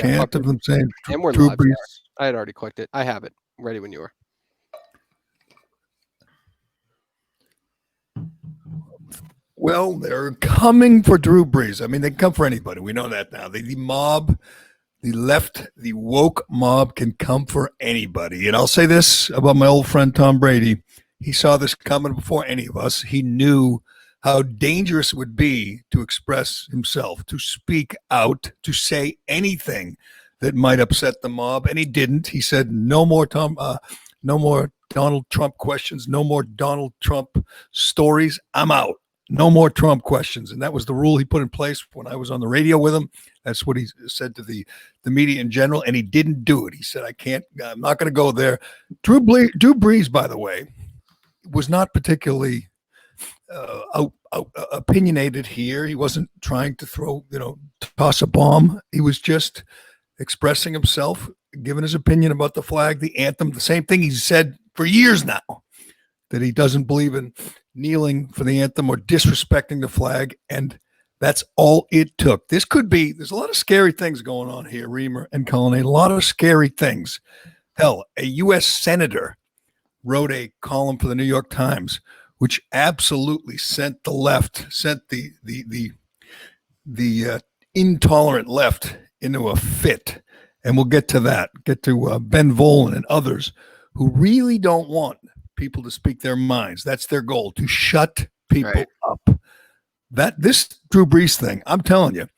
chant of them saying And we're Drew live. Brees. I had already clicked it. I have it ready when you were. Well, they're coming for Drew Brees. I mean, they can come for anybody. We know that now. The mob, the left, the woke mob can come for anybody. And I'll say this about my old friend Tom Brady. He saw this coming before any of us. He knew how dangerous it would be to express himself, to speak out, to say anything that might upset the mob. And he didn't. He said, no more no more Donald Trump questions, no more Donald Trump stories. I'm out. No more Trump questions. And that was the rule he put in place when I was on the radio with him. That's what he said to the media in general. And he didn't do it. He said, I'm not going to go there. Drew Brees, by the way, was not particularly opinionated here. He wasn't trying to toss a bomb. He was just expressing himself, giving his opinion about the flag, the anthem, the same thing he's said for years now, that he doesn't believe in kneeling for the anthem or disrespecting the flag. And that's all it took. There's a lot of scary things going on here, Reamer and Cullinane, a lot of scary things. Hell, a U.S. senator wrote a column for the New York Times, which absolutely sent the intolerant left into a fit. And we'll get to that, Ben Volen and others who really don't want people to speak their minds. That's their goal, to shut people up. This Drew Brees thing, I'm telling you,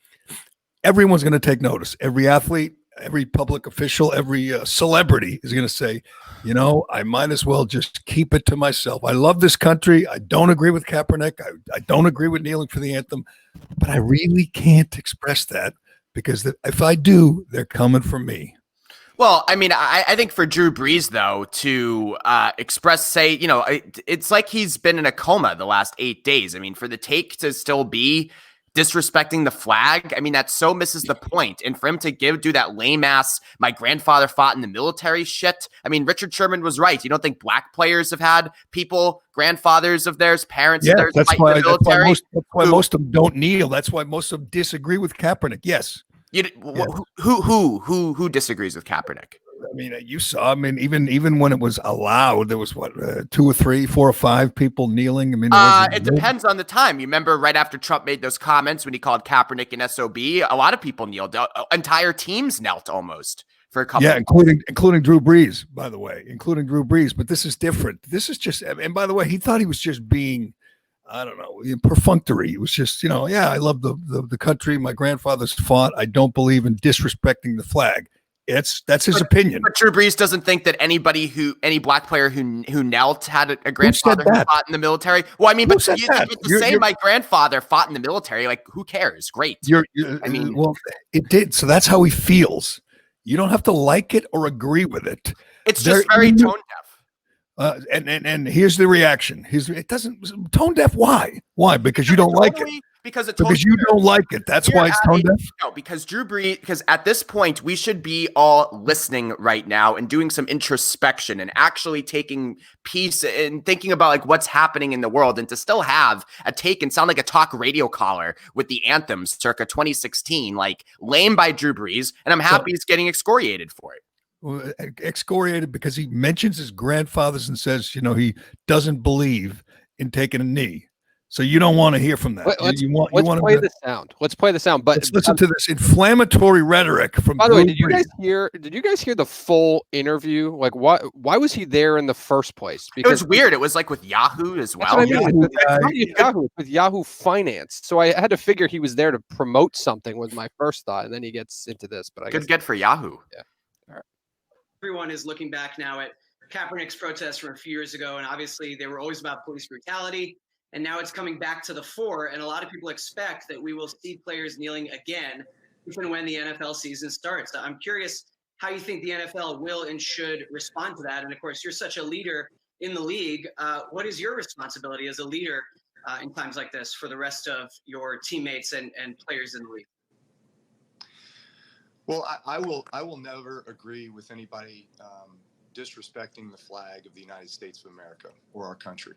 everyone's going to take notice. Every athlete, every public official, every celebrity is going to say, I might as well just keep it to myself. I love this country. I don't agree with Kaepernick. I don't agree with kneeling for the anthem, but I really can't express that because if I do, they're coming for me. Well, I mean, I think for Drew Brees, though, to it's like he's been in a coma the last 8 days. I mean, for the take to still be disrespecting the flag, I mean, that so misses the point. And for him to do that lame ass, my grandfather fought in the military shit. I mean, Richard Sherman was right. You don't think black players have had grandfathers of theirs, parents of theirs fight in the military? That's why most of them don't kneel. That's why most of them disagree with Kaepernick. Yes. Who disagrees with Kaepernick? I mean, you saw. I mean, even when it was allowed, there was 2 or 3, 4 or 5 people kneeling. I mean, it depends on the time. You remember right after Trump made those comments when he called Kaepernick an SOB, a lot of people kneeled. Entire teams knelt almost for a couple. Yeah, including Drew Brees, by the way, But this is different. This is just. And by the way, he thought he was just being, I don't know, perfunctory. It was just, I love the country. My grandfathers fought. I don't believe in disrespecting the flag. That's his opinion. But Drew Brees doesn't think that any black player who knelt had a grandfather who fought in the military. Well, I mean, but you say my grandfather fought in the military, like, who cares? Great. It did. So that's how he feels. You don't have to like it or agree with it. It's just very tone deaf. And here's the reaction. It doesn't tone deaf. Why? Because you don't like it. Because you don't like it. That's why it's tone deaf. No, because Drew Brees. Because at this point, we should be all listening right now and doing some introspection and actually taking peace and thinking about like what's happening in the world, and to still have a take and sound like a talk radio caller with the anthems circa 2016, like lame by Drew Brees, and I'm happy he's getting excoriated for it. Excoriated because he mentions his grandfathers and says, he doesn't believe in taking a knee. So you don't want to hear from that. Let's play the sound. Let's play the sound. But let's listen to this inflammatory rhetoric from. By the way, did you guys hear the full interview? Like, why was he there in the first place? Because it was weird. It was like with Yahoo as well. Yahoo with Yahoo Finance. So I had to figure he was there to promote something. Was my first thought, and then he gets into this. But I good get for Yahoo. Yeah. Everyone is looking back now at Kaepernick's protests from a few years ago, and obviously they were always about police brutality, and now it's coming back to the fore, and a lot of people expect that we will see players kneeling again, even when the NFL season starts. I'm curious how you think the NFL will and should respond to that, and of course, you're such a leader in the league. What is your responsibility as a leader in times like this for the rest of your teammates and players in the league? Well, I will never agree with anybody disrespecting the flag of the United States of America or our country.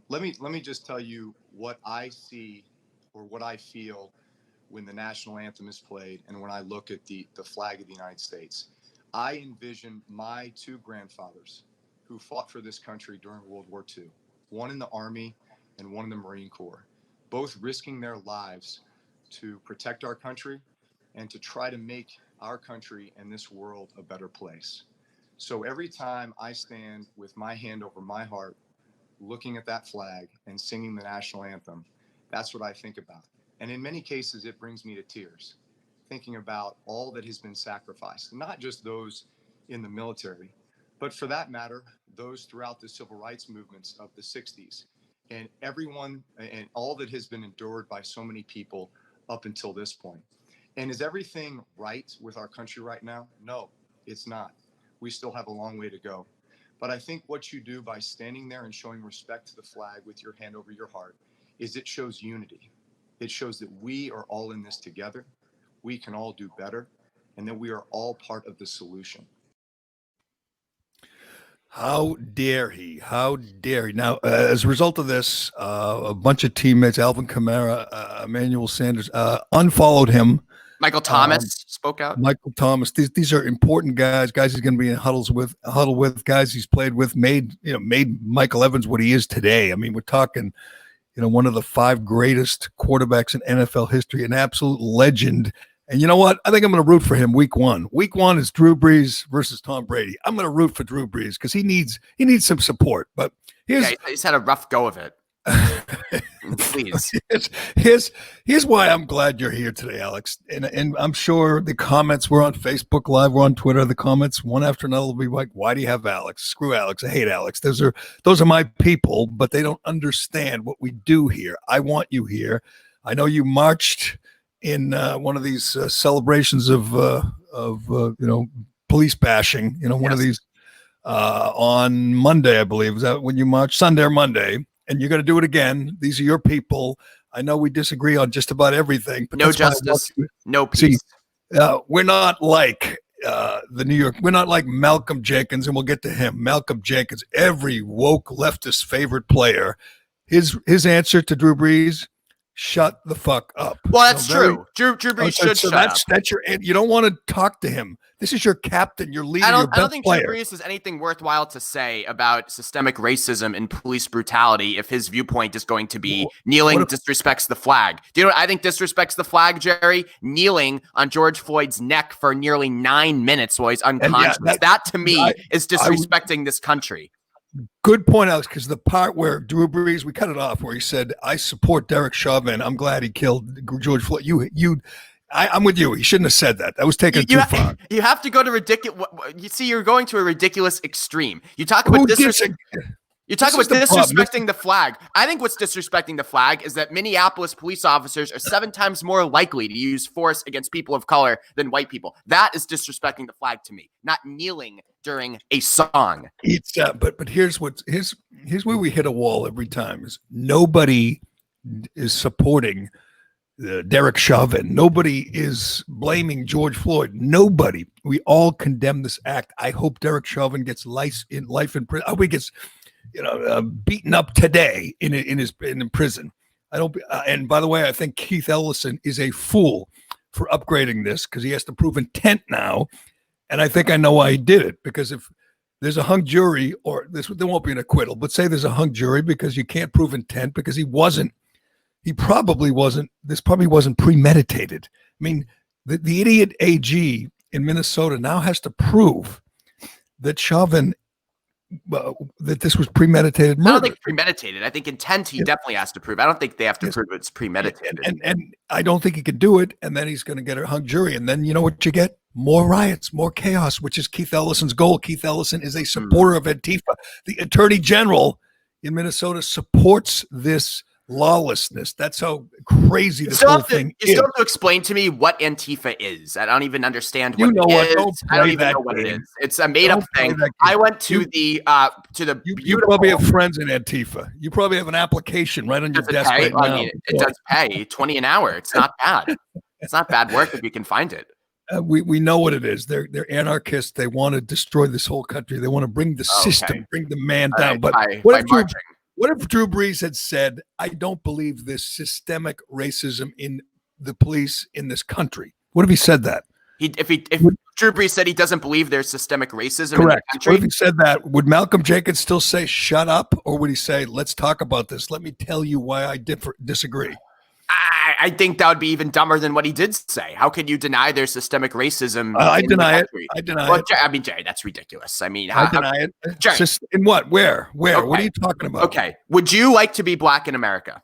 Let me just tell you what I see or what I feel when the national anthem is played and when I look at the flag of the United States. I envision my two grandfathers who fought for this country during World War II, one in the Army and one in the Marine Corps, both risking their lives to protect our country and to try to make our country and this world a better place. So every time I stand with my hand over my heart, looking at that flag and singing the national anthem, that's what I think about. And in many cases, it brings me to tears, thinking about all that has been sacrificed, not just those in the military, but for that matter, those throughout the civil rights movements of the 60s, and everyone and all that has been endured by so many people up until this point. And is everything right with our country right now? No, it's not. We still have a long way to go. But I think what you do by standing there and showing respect to the flag with your hand over your heart is it shows unity. It shows that we are all in this together. We can all do better, and that we are all part of the solution. How dare he? How dare he? Now, as a result of this, a bunch of teammates, Alvin Kamara, Emmanuel Sanders, unfollowed him. Michael Thomas spoke out. Michael Thomas. These are important guys he's going to be in huddle with, guys he's played with, made Michael Evans what he is today. I mean, we're talking, one of the 5 greatest quarterbacks in NFL history, an absolute legend. And you know what? I think I'm going to root for him week 1. Week 1 is Drew Brees versus Tom Brady. I'm going to root for Drew Brees because he needs some support. But he's had a rough go of it. Please. Here's why I'm glad you're here today, Alex. And I'm sure the comments were on Facebook Live, we're on Twitter. The comments one after another will be like, "Why do you have Alex? Screw Alex. I hate Alex." Those are my people, but they don't understand what we do here. I want you here. I know you marched in one of these celebrations of police bashing. One of these on Monday, I believe. Was that when you marched? Sunday or Monday? And you're going to do it again. These are your people. I know we disagree on just about everything. But no justice, no peace. See, we're not like the New York. We're not like Malcom Jenkins, and we'll get to him. Malcom Jenkins, every woke leftist favorite player. His answer to Drew Brees: shut the fuck up. Well, that's true. Drew Brees should shut up. That's your. You don't want to talk to him. This is your captain, your leader, your best player. I don't think Drew Brees has anything worthwhile to say about systemic racism and police brutality if his viewpoint is going to be kneeling disrespects the flag. Do you know what I think disrespects the flag, Jerry? Kneeling on George Floyd's neck for nearly 9 minutes while he's unconscious. That to me is disrespecting this country. Good point, Alex, because the part where Drew Brees, we cut it off, where he said, "I support Derek Chauvin. I'm glad he killed George Floyd." I'm with you. He shouldn't have said that. That was taken too far. You have to go to ridiculous. You see, you're going to a ridiculous extreme. You talk about disrespecting the flag. I think what's disrespecting the flag is that Minneapolis police officers are 7 times more likely to use force against people of color than white people. That is disrespecting the flag to me, not kneeling during a song. It's but here's where we hit a wall every time: is nobody is supporting Derek Chauvin. Nobody is blaming George Floyd. Nobody. We all condemn this act. I hope Derek Chauvin gets life in prison. I hope he gets beaten up today in prison. I don't. And by the way, I think Keith Ellison is a fool for upgrading this because he has to prove intent now. And I think I know why he did it, because if there's a hung jury, or there won't be an acquittal, but say there's a hung jury because you can't prove intent because this probably wasn't premeditated. I mean, the idiot AG in Minnesota now has to prove that Chauvin, that this was premeditated murder. I don't think premeditated. I think intent he definitely has to prove. I don't think they have to prove it's premeditated. And I don't think he could do it. And then he's going to get a hung jury. And then you know what you get? More riots, more chaos, which is Keith Ellison's goal. Keith Ellison is a supporter of Antifa. The Attorney General in Minnesota supports this lawlessness. That's how crazy this whole thing is. You still have to explain to me what Antifa is. I don't even understand what it is. I don't even know what it is. It's a made-up thing. I went to the beautiful... You probably have friends in Antifa. You probably have an application right on your desk right now. I mean, it does pay $20 an hour. It's not bad. It's not bad work if you can find it. We know what it is. They're anarchists. They want to destroy this whole country. They want to bring the system, bring the man down. But what if Drew Brees had said, "I don't believe this systemic racism in the police in this country? What if he said that? If Drew Brees said he doesn't believe there's systemic racism in the Correct. country, What if he said that? Would Malcolm Jenkins still say "shut up," or would he say, "Let's talk about this. Let me tell you why I disagree"? I think that would be even dumber than what he did say. How could you deny there's systemic racism? I deny it. I deny it. I mean, Jerry, that's ridiculous. I mean, I deny it. Jerry, In what? Where? Okay. What are you talking about? Okay. Would you like to be black in America?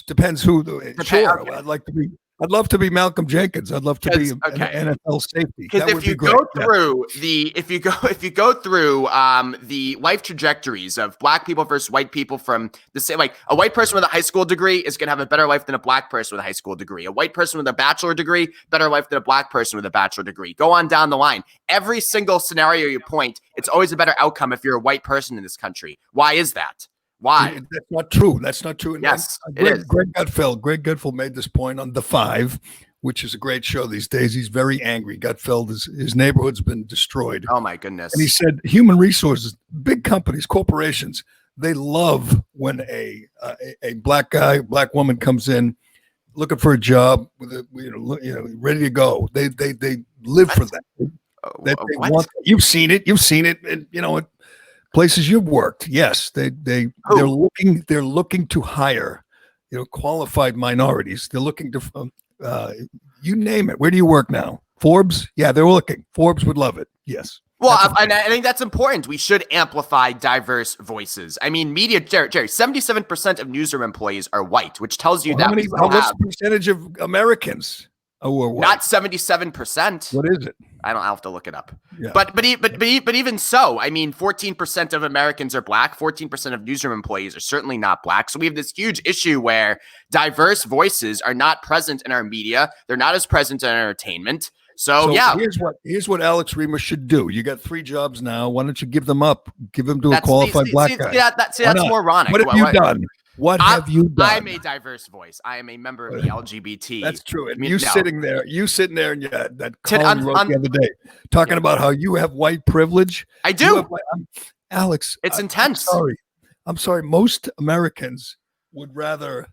Depends who. Sure. Okay. I'd love to be Malcolm Jenkins. I'd love to be an NFL safety. Because if you go through the life trajectories of black people versus white people, from the same, like a white person with a high school degree is going to have a better life than a black person with a high school degree. A white person with a bachelor degree, better life than a black person with a bachelor degree. Go on down the line. Every single scenario you point, it's always a better outcome if you're a white person in this country. Why is that? Why? That's not true. That's not true. Yes, Greg, it is. Greg Gutfeld made this point on The Five, which is a great show these days. He's very angry. Gutfeld, his neighborhood's been destroyed. Oh, my goodness. And he said human resources, big companies, corporations, they love when a black guy, black woman comes in looking for a job, with ready to go. They live for that. They want, you've seen it, and places you've worked. Yes, they're looking to hire, qualified minorities. They're looking to, you name it. Where do you work now? Forbes? Yeah, they're looking. Forbes would love it. Yes. Well, I think that's important. We should amplify diverse voices. I mean, media, Jerry, 77% of newsroom employees are white, which tells you what's the percentage of Americans? Not 77%. What is it? I'll have to look it up. Yeah. But even so, I mean, 14% of Americans are black. 14% of newsroom employees are certainly not black. So we have this huge issue where diverse voices are not present in our media. They're not as present in entertainment. So yeah, here's what Alex Remus should do. You got 3 jobs now. Why don't you give them up? Give them to a qualified black guy. That's moronic. What have you done? What have you done? I'm a diverse voice. I am a member of the LGBT. That's true. And sitting there, and that column you wrote the other day, talking about how you have white privilege. I do. Alex, it's intense. I'm sorry. Most Americans would rather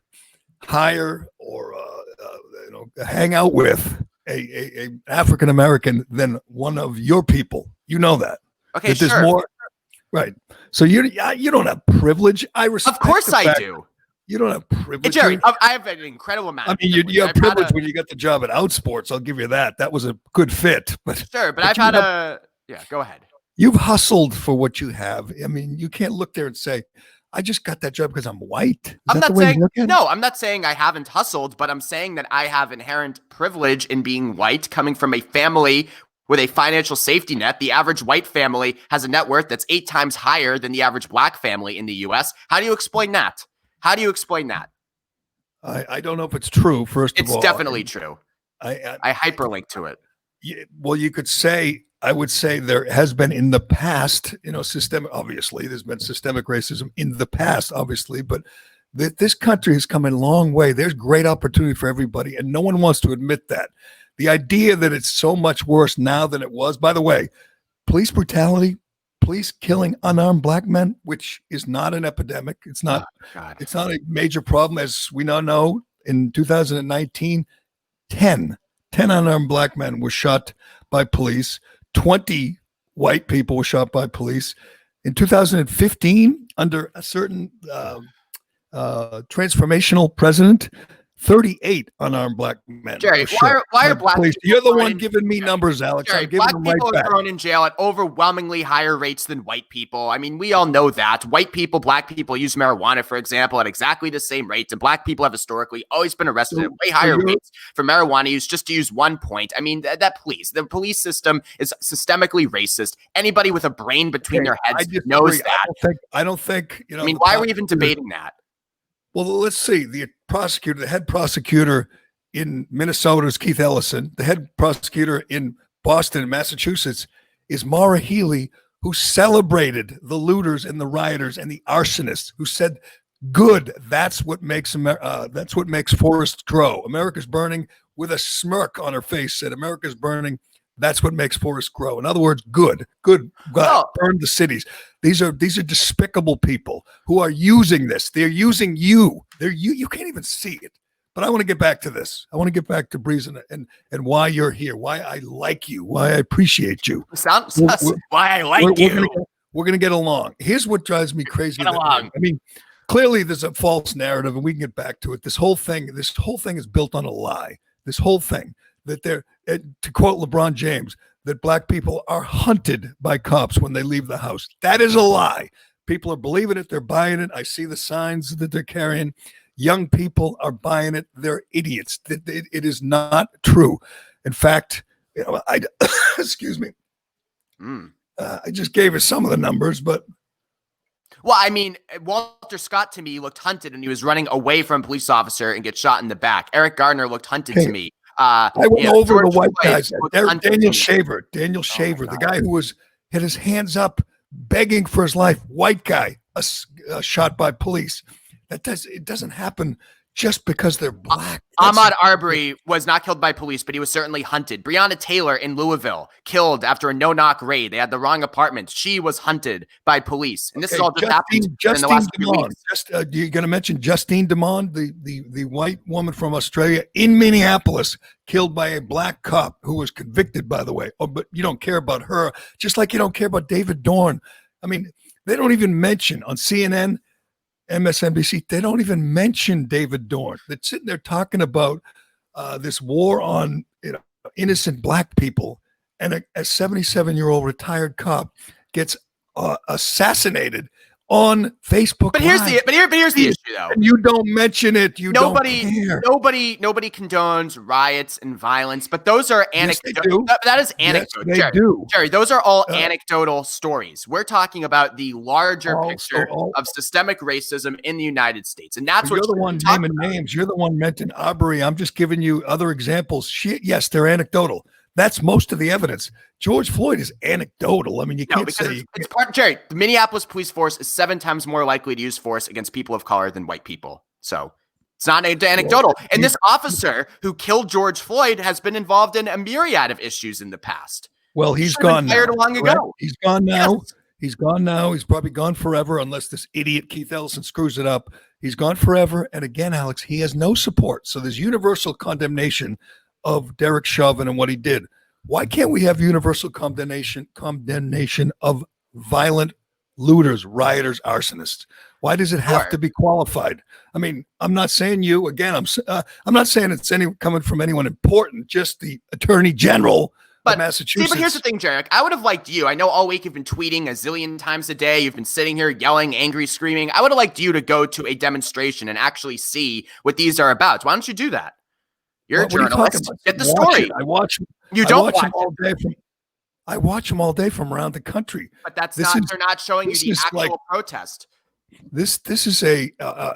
hire or hang out with a African American than one of your people. You know that. Okay, sure. There's more. Right. So you don't have privilege. I respect. Of course I do. You don't have privilege. Hey, Jerry, I have an incredible amount. I mean, you have privilege when you got the job at Outsports. I'll give you that. That was a good fit. But go ahead. You've hustled for what you have. I mean, you can't look there and say, I just got that job because I'm white. I'm not saying I haven't hustled, but I'm saying that I have inherent privilege in being white, coming from a family with a financial safety net. The average white family has a net worth that's 8 times higher than the average black family in the U.S. How do you explain that? I don't know if it's true, first of all. It's definitely true. I hyperlink to it. Well, I would say there has been in the past, obviously, there's been systemic racism in the past, obviously, but this country has come a long way. There's great opportunity for everybody, and no one wants to admit that. The idea that it's so much worse now than it was, by the way, police brutality, police killing unarmed black men, which is not an epidemic. It's not a major problem. As we now know, in 2019, 10 unarmed black men were shot by police. 20 white people were shot by police. In 2015, under a certain transformational president, 38 unarmed black men. Jerry, why are black people? You're the one giving me numbers, Alex. Jerry, black people are thrown in jail at overwhelmingly higher rates than white people. I mean, we all know that. White people, black people use marijuana, for example, at exactly the same rates. And black people have historically always been arrested at way higher rates for marijuana use, just to use one point. I mean, the police system is systemically racist. Anybody with a brain between their heads knows that. I don't think, I mean, why are we even debating that? Well, let's see. The head prosecutor in Minnesota is Keith Ellison. The head prosecutor in Boston and Massachusetts is Maura Healey, who celebrated the looters and the rioters and the arsonists, who said, "Good, that's what makes forests grow." America's burning, with a smirk on her face, said, "America's burning. That's what makes forests grow." In other words, good. God, burn the cities. These are despicable people who are using this. They're using you. You can't even see it, But I want to get back to this. I want to get back to Brees and why you're here, why I like you, why I appreciate you. Sounds We're- why I like you. We're going to get along. Here's what drives me crazy. Get along. I mean, clearly there's a false narrative, and we can get back to it. This whole thing is built on a lie. This whole thing that to quote LeBron James, that black people are hunted by cops when they leave the house. That is a lie. People are believing it. They're buying it. I see the signs that they're carrying. Young people are buying it. They're idiots. It is not true. In fact, excuse me. I just gave us some of the numbers, but. Well, I mean, Walter Scott to me looked hunted, and he was running away from a police officer and get shot in the back. Eric Gardner looked hunted to me. I went over George the white Floyd guys. looked Daniel hunted to me. Shaver, the guy who had his hands up, begging for his life. White guy, shot by police. It doesn't happen just because they're black. Ahmaud Arbery was not killed by police, but he was certainly hunted. Breonna Taylor in Louisville, killed after a no-knock raid. They had the wrong apartment. She was hunted by police. And this is all just happened in the last few weeks. You're going to mention Justine Demond, the white woman from Australia in Minneapolis, killed by a black cop who was convicted, by the way. Oh, but you don't care about her, just like you don't care about David Dorn. I mean, they don't even mention on CNN, MSNBC, they don't even mention David Dorn. They're sitting there talking about this war on innocent black people, and a 77-year-old retired cop gets assassinated on Facebook. But here's the issue, though. And you don't mention it. Nobody condones riots and violence, but those are anecdotal. That is anecdotal. Yes, Jerry, those are all anecdotal stories. We're talking about the larger picture of systemic racism in the United States, and that's what you're the one naming names. You're the one mentioning Arbery. I'm just giving you other examples. Yes, they're anecdotal. That's most of the evidence. George Floyd is anecdotal. I mean, you can't say it's part. Jerry, the Minneapolis police force is 7 times more likely to use force against people of color than white people. So it's not anecdotal. And this officer who killed George Floyd has been involved in a myriad of issues in the past. Well, he's gone now. Long ago. He's gone now. Yes. He's gone now. He's probably gone forever unless this idiot Keith Ellison screws it up. He's gone forever. And again, Alex, he has no support. So there's universal condemnation of Derek Chauvin and what he did. Why can't we have universal condemnation of violent looters, rioters, arsonists? Why does it have to be qualified? I mean, I'm not saying you again. I'm not saying it's coming from anyone important. Just the Attorney General of Massachusetts. See, but here's the thing, Jarek. I would have liked you. I know all week you've been tweeting a zillion times a day. You've been sitting here yelling, angry, screaming. I would have liked you to go to a demonstration and actually see what these are about. Why don't you do that? You're a journalist. Get the story. I watch them. You don't watch them all day I watch them all day from around the country. But they're not showing you the actual protest. This is an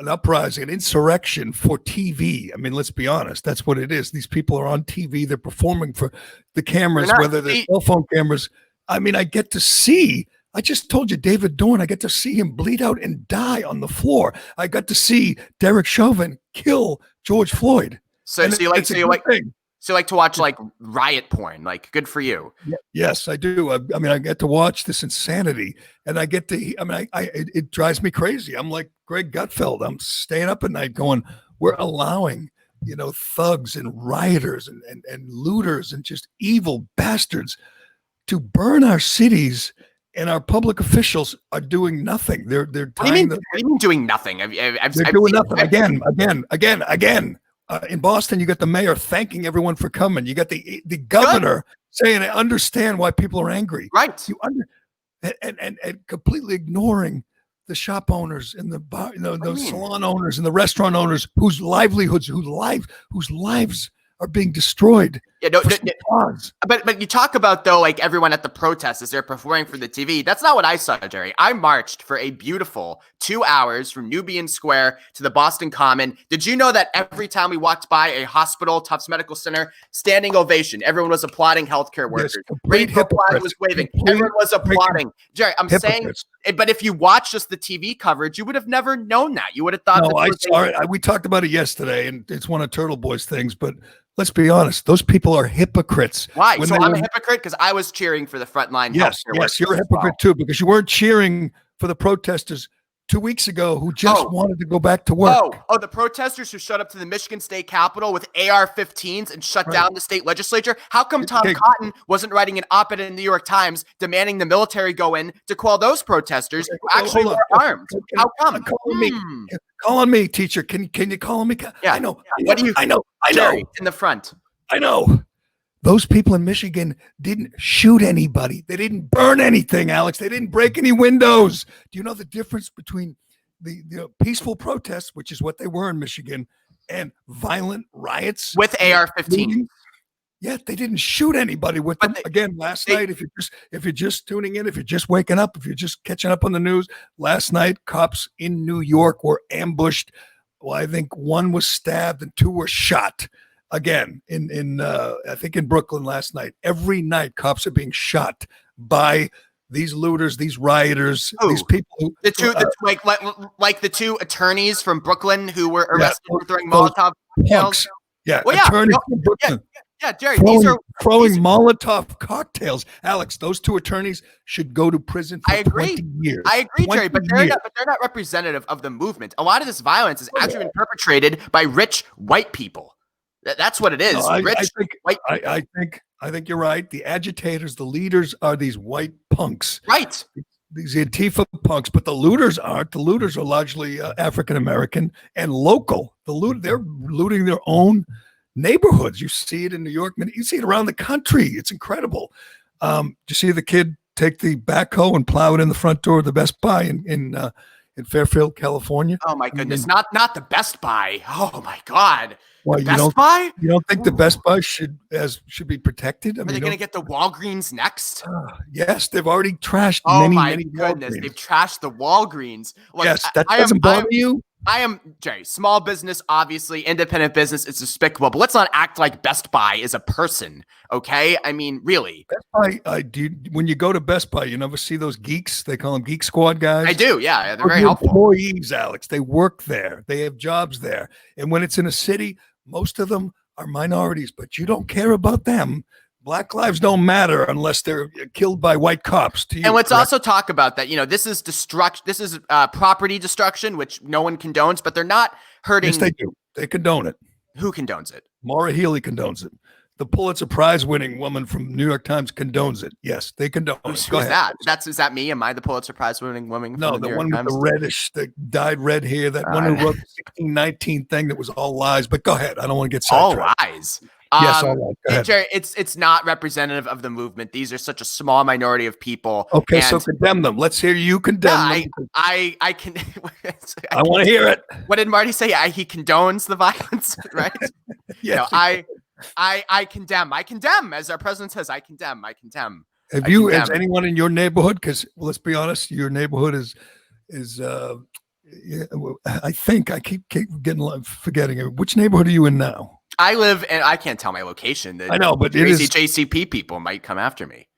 uprising, an insurrection for TV. I mean, let's be honest. That's what it is. These people are on TV. They're performing for the cameras, whether they're cell phone cameras. I mean, I get to see. I just told you, David Dorn, I get to see him bleed out and die on the floor. I got to see Derek Chauvin kill George Floyd. So you like to watch like riot porn? Like, good for you. Yes, I do. I mean, I get to watch this insanity, and I get to. I mean, it drives me crazy. I'm like Greg Gutfeld. I'm staying up at night going, we're allowing thugs and rioters and looters and just evil bastards to burn our cities. And our public officials are doing nothing. They're what do you mean doing nothing? They're doing nothing again. In Boston, you got the mayor thanking everyone for coming. You got the governor saying, "I understand why people are angry." Right. And completely ignoring the shop owners and the bar, the salon owners and the restaurant owners whose livelihoods, whose lives are being destroyed. Yeah, but you talk about though, like everyone at the protest as they're performing for the TV. That's not what I saw, Jerry. I marched for a beautiful 2 hours from Nubian Square to the Boston Common. Did you know that every time we walked by a hospital, Tufts Medical Center, standing ovation, everyone was applauding healthcare workers. Rainbow flag was waving. Everyone was applauding. Jerry, I'm saying, but if you watch just the TV coverage, you would have never known that. You would have thought. No, I saw it. We talked about it yesterday, and it's one of Turtle Boy's things, but. Let's be honest. Those people are hypocrites. Why? So I'm a hypocrite because I was cheering for the frontline. Yes, you're a hypocrite too because you weren't cheering for the protesters 2 weeks ago who just Oh. wanted to go back to work. The protesters who showed up to the Michigan State Capitol with AR-15s and shut down the state legislature. How come Tom Cotton wasn't writing an op-ed in the New York Times demanding the military go in to quell those protesters who actually were armed? How come? Call on me, teacher. Can you call on me? Yeah. I know. I know. Jerry, in the front. I know. Those people in Michigan didn't shoot anybody. They didn't burn anything, Alex. They didn't break any windows. Do you know the difference between the peaceful protests, which is what they were in Michigan, and violent riots with AR-15? Yeah, they didn't shoot anybody with them. Again, last night, if you're just tuning in, if you're just waking up, if you're just catching up on the news, last night cops in New York were ambushed. Well, I think one was stabbed and two were shot. Again, in I think in Brooklyn last night. Every night, cops are being shot by these looters, these rioters, these people who like the two attorneys from Brooklyn who were arrested for throwing Molotov cocktails. Yeah, attorneys from Brooklyn. Yeah, Jerry, throwing Molotov cocktails. Alex, those two attorneys should go to prison for 20 years. I agree, Jerry, but they're not representative of the movement. A lot of this violence has actually been perpetrated by rich white people. That's what it is. No, I think you're right. The agitators, the leaders are these white punks. Right. These Antifa punks, but the looters aren't. The looters are largely African-American and local. They're looting their own neighborhoods. You see it in New York. You see it around the country. It's incredible. You see the kid take the backhoe and plow it in the front door of the Best Buy in Fairfield, California. Oh my goodness! Not the Best Buy. Oh my God. Well, You don't think the Best Buy should be protected? Are they going to get the Walgreens next? Yes, they've already trashed many goodness, Walgreens. They've trashed the Walgreens. Look, yes, that doesn't bother you? I am, Jerry, small business, obviously, independent business, it's despicable, but let's not act like Best Buy is a person, okay? I mean, really. Best Buy, when you go to Best Buy, you never see those geeks? They call them Geek Squad guys. I do, yeah. They're very helpful. Employees, Alex. They work there. They have jobs there. And when it's in a city, most of them are minorities, but you don't care about them. Black lives don't matter unless they're killed by white cops. And let's also talk about that. This is This is property destruction, which no one condones, but they're not hurting. Yes, they do. They condone it. Who condones it? Maura Healey condones it. The Pulitzer Prize-winning woman from New York Times condones it. Yes, they condone it. Who's that? Is that me? Am I the Pulitzer Prize-winning woman? No, the one with the reddish, that dyed red hair. That one who wrote the 1619 thing that was all lies. But go ahead. I don't want to get sidetracked. All lies. Yes, all right. Go ahead. Jerry, it's not representative of the movement. These are such a small minority of people. Okay, so condemn them. Let's hear you condemn them. I can. I want to hear it. What did Marty say? He condones the violence, right? Yes. I condemn. I condemn, as our president says. I condemn. Has anyone in your neighborhood? Because let's be honest, your neighborhood is. I think I keep forgetting it. Which neighborhood are you in now? I live, and I can't tell my location. I know, but crazy JCP people might come after me.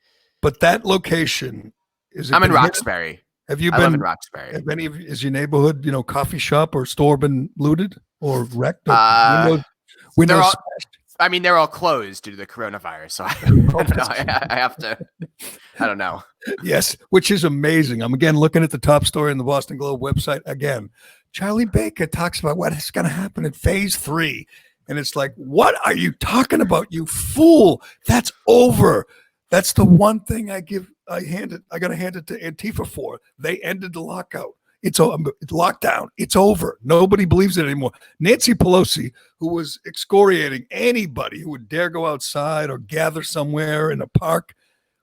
But that location is. I'm in Roxbury. Have you I live in Roxbury. Have any of is your neighborhood, coffee shop or store been looted or wrecked? Or windows smashed? I mean, they're all closed due to the coronavirus, so I have to. I don't know. Yes, which is amazing. I'm again looking at the top story on the Boston Globe website again. Charlie Baker talks about what is going to happen in phase 3. And it's like, what are you talking about, you fool? That's over. That's the one thing I got to hand it to Antifa for. They ended the lockout. It's lockdown. It's over. Nobody believes it anymore. Nancy Pelosi, who was excoriating anybody who would dare go outside or gather somewhere in a park,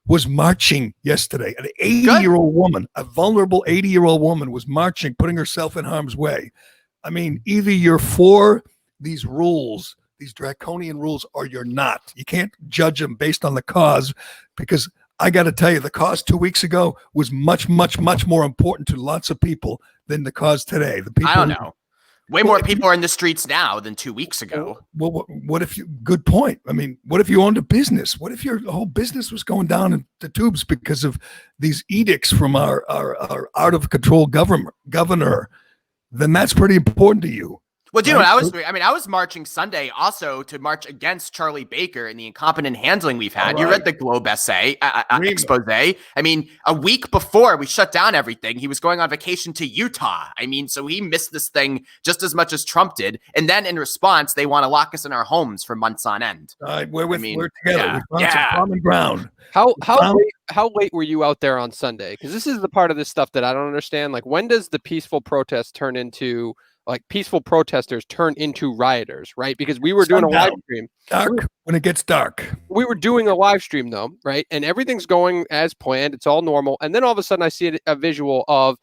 was marching yesterday. An 80-year-old woman, a vulnerable 80-year-old woman, was marching, putting herself in harm's way. I mean, either you're for these rules, these draconian rules, or you're not. You can't judge them based on the cause, because I got to tell you, the cause 2 weeks ago was much, much, much more important to lots of people than the cause today. The people, I don't know. Way more people are in the streets now than 2 weeks ago. Well, what if you? Good point. I mean, what if you owned a business? What if your whole business was going down in the tubes because of these edicts from our out of control governor? Then that's pretty important to you. Well, dude, Right. I was marching Sunday also to march against Charlie Baker and the incompetent handling we've had. All You right. read the Globe essay, Read it. expose. I mean, a week before we shut down everything, he was going on vacation to Utah. I mean, so he missed this thing just as much as Trump did. And then in response, they want to lock us in our homes for months on end. We're together. yeah, We found some common ground. How late were you out there on Sunday? Because this is the part of this stuff that I don't understand. Like, when does the peaceful protest turn into peaceful protesters turn into rioters, right? Because we were doing a live stream. Dark when it gets dark. We were doing a live stream though, right? And everything's going as planned. It's all normal. And then all of a sudden I see a visual of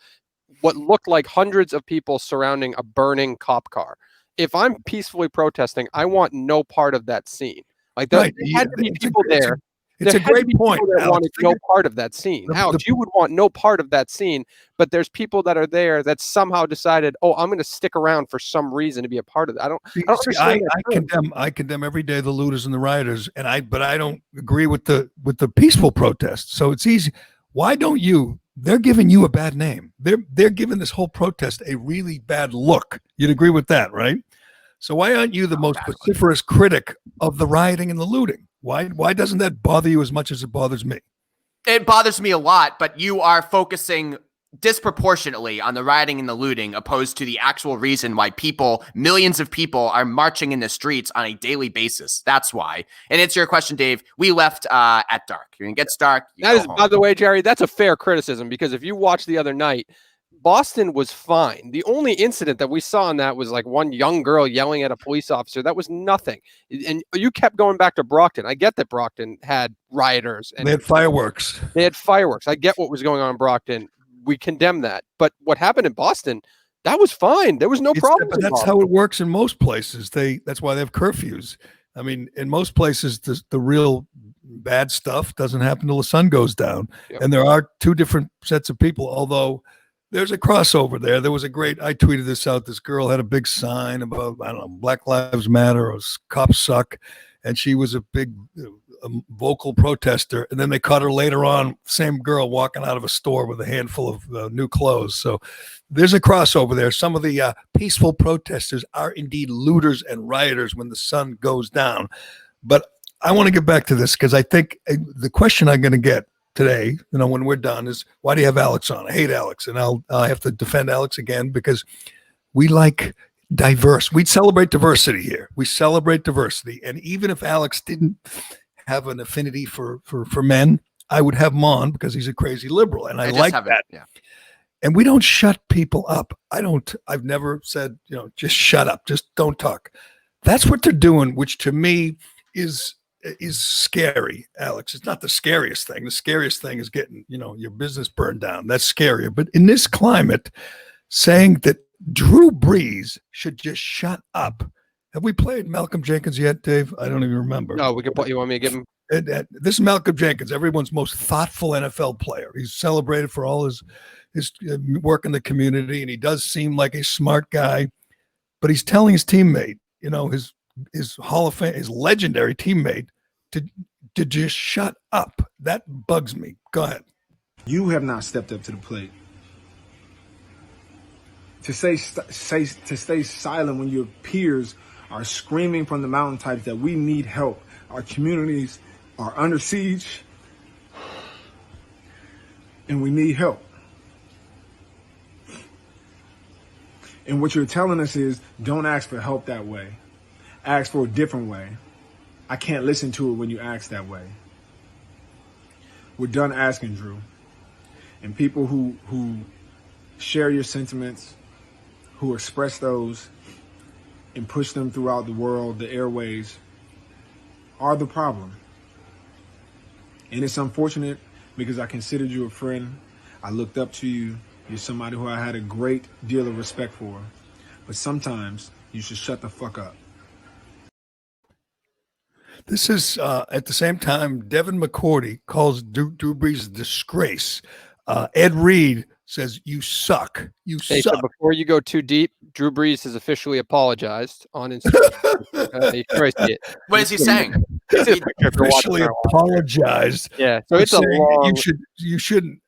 what looked like hundreds of people surrounding a burning cop car. If I'm peacefully protesting, I want no part of that scene. Like, there had to be people there. It's a great point. That wanted no part of that scene. Alex, you would want no part of that scene, but there's people that are there that somehow decided, oh, I'm going to stick around for some reason to be a part of it. I don't understand. I condemn every day the looters and the rioters, but I don't agree with the peaceful protests. So it's easy. Why don't you? They're giving you a bad name. They're giving this whole protest a really bad look. You'd agree with that, right? So why aren't you the most vociferous critic of the rioting and the looting? Why doesn't that bother you as much as it bothers me? It bothers me a lot, but you are focusing disproportionately on the rioting and the looting opposed to the actual reason why millions of people are marching in the streets on a daily basis. That's why. And it's your question, Dave. We left at dark. When it gets dark, that is, by the way, Jerry, that's a fair criticism, because if you watched the other night, Boston was fine. The only incident that we saw in that was like one young girl yelling at a police officer. That was nothing. And you kept going back to Brockton. I get that Brockton had rioters. And they had fireworks. I get what was going on in Brockton. We condemn that. But what happened in Boston, that was fine. There was no problem. But that's how it works in most places. That's why they have curfews. I mean, in most places, the real bad stuff doesn't happen till the sun goes down. Yep. And there are two different sets of people, although there's a crossover there. There was I tweeted this out. This girl had a big sign about, I don't know, Black Lives Matter or cops suck. And she was a big vocal protester. And then they caught her later on, same girl walking out of a store with a handful of new clothes. So there's a crossover there. Some of the peaceful protesters are indeed looters and rioters when the sun goes down. But I want to get back to this because I think the question I'm going to get today, when we're done, is why do you have Alex on? I hate Alex, and I'll have to defend Alex again because we like diverse. We celebrate diversity here. We celebrate diversity, and even if Alex didn't have an affinity for men, I would have him on because he's a crazy liberal, and I like that. Yeah. And we don't shut people up. I've never said, just shut up, just don't talk. That's what they're doing, which to me is scary, Alex. It's not the scariest thing. The scariest thing is getting, your business burned down. That's scarier. But in this climate, saying that Drew Brees should just shut up. Have we played Malcom Jenkins yet, Dave? I don't even remember. No, we can put. You want me to give him? This is Malcom Jenkins, everyone's most thoughtful NFL player. He's celebrated for all his work in the community, and he does seem like a smart guy. But he's telling his teammate, his Hall of Fame, his legendary teammate, to just shut up. That bugs me. Go ahead. You have not stepped up to the plate. To stay silent when your peers are screaming from the mountaintops that we need help. Our communities are under siege, and we need help. And what you're telling us is, don't ask for help that way. Ask for a different way. I can't listen to it when you ask that way. We're done asking, Drew. And people who share your sentiments, who express those and push them throughout the world, the airways, are the problem. And it's unfortunate because I considered you a friend. I looked up to you. You're somebody who I had a great deal of respect for. But sometimes you should shut the fuck up. This is, at the same time, Devin McCourty calls Drew Brees a disgrace. Ed Reed says, you suck. You suck. So before you go too deep, Drew Brees has officially apologized on Instagram. What is he saying? He officially apologized. Yeah, so it's a long... You shouldn't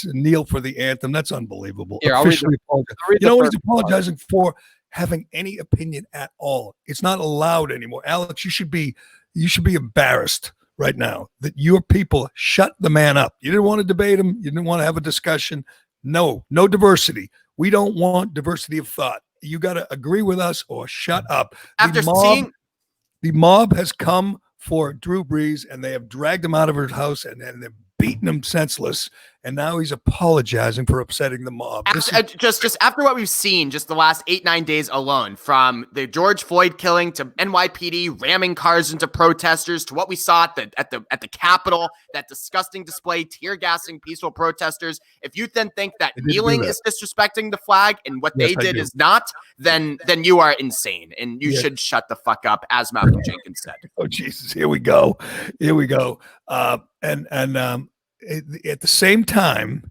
kneel for the anthem. That's unbelievable. Here, officially apologized. You know what he's apologizing for? having any opinion at all. It's not allowed anymore. Alex, you should be embarrassed right now that your people shut the man up. You didn't want to debate him. You didn't want to have a discussion. No diversity. We don't want diversity of thought. You got to agree with us or shut up. The mob has come for Drew Brees, and they have dragged him out of his house, and they've beaten him senseless. And now he's apologizing for upsetting the mob. Just after what we've seen just the last 8-9 days alone, from the George Floyd killing to NYPD ramming cars into protesters to what we saw at the Capitol, that disgusting display, tear gassing peaceful protesters. If you then think that kneeling is disrespecting the flag and what they did is not, then you are insane, and you should shut the fuck up, as Malcom Jenkins said. Oh Jesus, here we go. At the same time,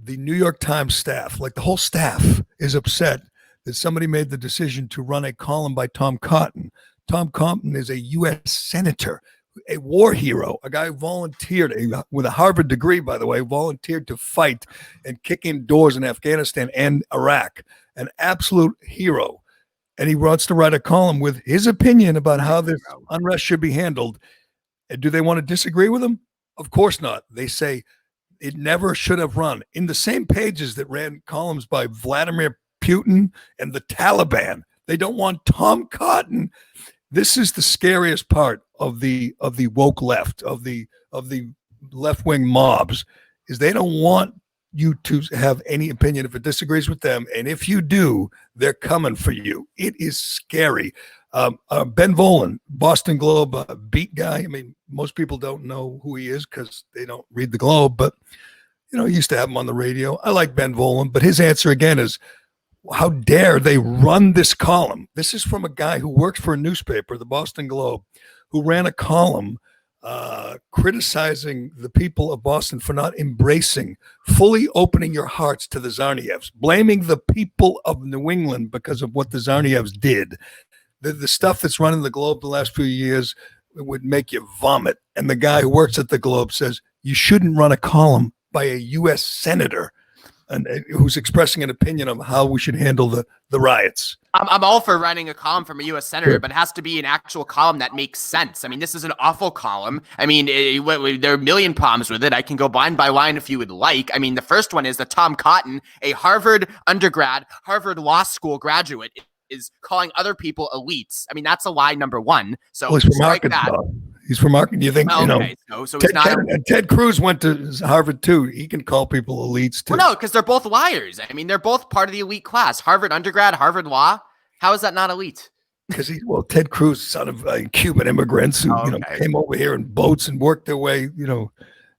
the New York Times staff, like the whole staff, is upset that somebody made the decision to run a column by Tom Cotton. Tom Cotton is a U.S. senator, a war hero, a guy who volunteered, with a Harvard degree, by the way, volunteered to fight and kick in doors in Afghanistan and Iraq, an absolute hero. And he wants to write a column with his opinion about how this unrest should be handled. And do they want to disagree with him? Of course not. They say it never should have run. In the same pages that ran columns by Vladimir Putin and the Taliban, they don't want Tom Cotton. This is the scariest part of the woke left, of the left-wing mobs, is they don't want you to have any opinion if it disagrees with them. And if you do, they're coming for you. It is scary. Ben Volen, Boston Globe beat guy. I mean, most people don't know who he is because they don't read the Globe, but he used to have him on the radio. I like Ben Volen, but his answer again is, how dare they run this column? This is from a guy who works for a newspaper, the Boston Globe, who ran a column criticizing the people of Boston for not embracing, fully opening your hearts to the Tsarnaevs, blaming the people of New England because of what the Tsarnaevs did. The stuff that's running the Globe the last few years would make you vomit. And the guy who works at the Globe says you shouldn't run a column by a U.S. senator and who's expressing an opinion of how we should handle the riots. I'm all for running a column from a U.S. senator, but it has to be an actual column that makes sense. I mean, this is an awful column. I mean, there are a million problems with it. I can go line by line if you would like. I mean, the first one is that Tom Cotton, a Harvard undergrad, Harvard Law School graduate, is calling other people elites. I mean, that's a lie number one. So he's from Arkansas. He's from Arkansas. You think, so Ted Cruz went to Harvard too. He can call people elites too. Well, no, because they're both liars. I mean, they're both part of the elite class. Harvard undergrad, Harvard law. How is that not elite? Because Ted Cruz, son of Cuban immigrants who came over here in boats and worked their way.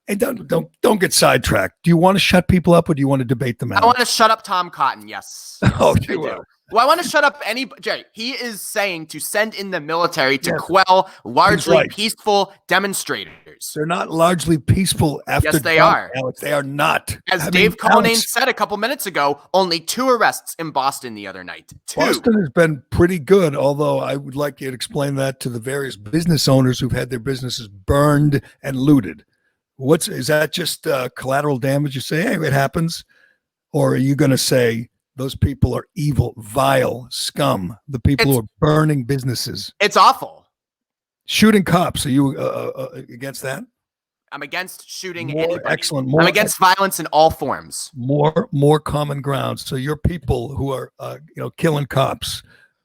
And don't get sidetracked. Do you want to shut people up or do you want to debate them out? I want to shut up Tom Cotton. Yes. Oh, you will. Well, I want to shut up Jerry. He is saying to send in the military to quell largely peaceful demonstrators. They're not largely peaceful after. Yes, they are. Alex, they are not. As Dave Cullinane said a couple minutes ago, only 2 arrests in Boston the other night. 2. Boston has been pretty good, although I would like you to explain that to the various business owners who've had their businesses burned and looted. Is that just collateral damage? You say, hey, it happens. Or are you going to say, those people are evil, vile scum, the people who are burning businesses? It's awful. Shooting cops. Are you against that? I'm against shooting anybody. Excellent. I'm against violence in all forms. More common ground. So your people who are killing cops,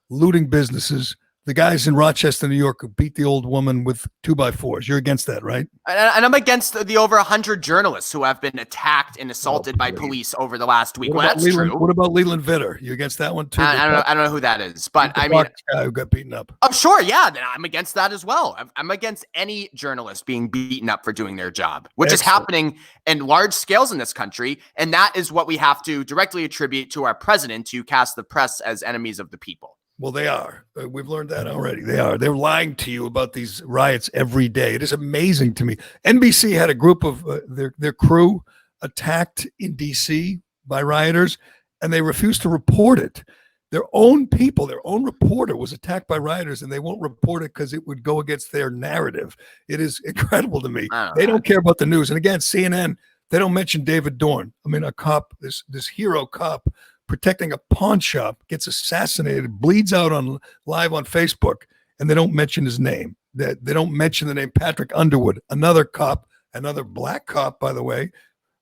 looting businesses, the guys in Rochester, New York, who beat the old woman with 2x4s. You're against that, right? And I'm against the over 100 journalists who have been attacked and assaulted by police over the last week. Well, that's true. What about Leland Vitter? You against that one too? I don't know who that is, but I mean, guy who got beaten up. Oh, sure, yeah. Then I'm against that as well. I'm against any journalist being beaten up for doing their job, which is happening in large scales in this country, and that is what we have to directly attribute to our president, who cast the press as enemies of the people. Well, they are. We've learned that already. They are. They're lying to you about these riots every day. It is amazing to me. NBC had a group of their crew attacked in D.C. by rioters, and they refused to report it. Their own people, their own reporter was attacked by rioters, and they won't report it because it would go against their narrative. It is incredible to me. They don't care about the news. And again, CNN, they don't mention David Dorn. I mean, a cop, this hero cop, protecting a pawn shop gets assassinated, bleeds out on live on Facebook, and they don't mention his name. They don't mention the name Patrick Underwood, another cop, another black cop, by the way,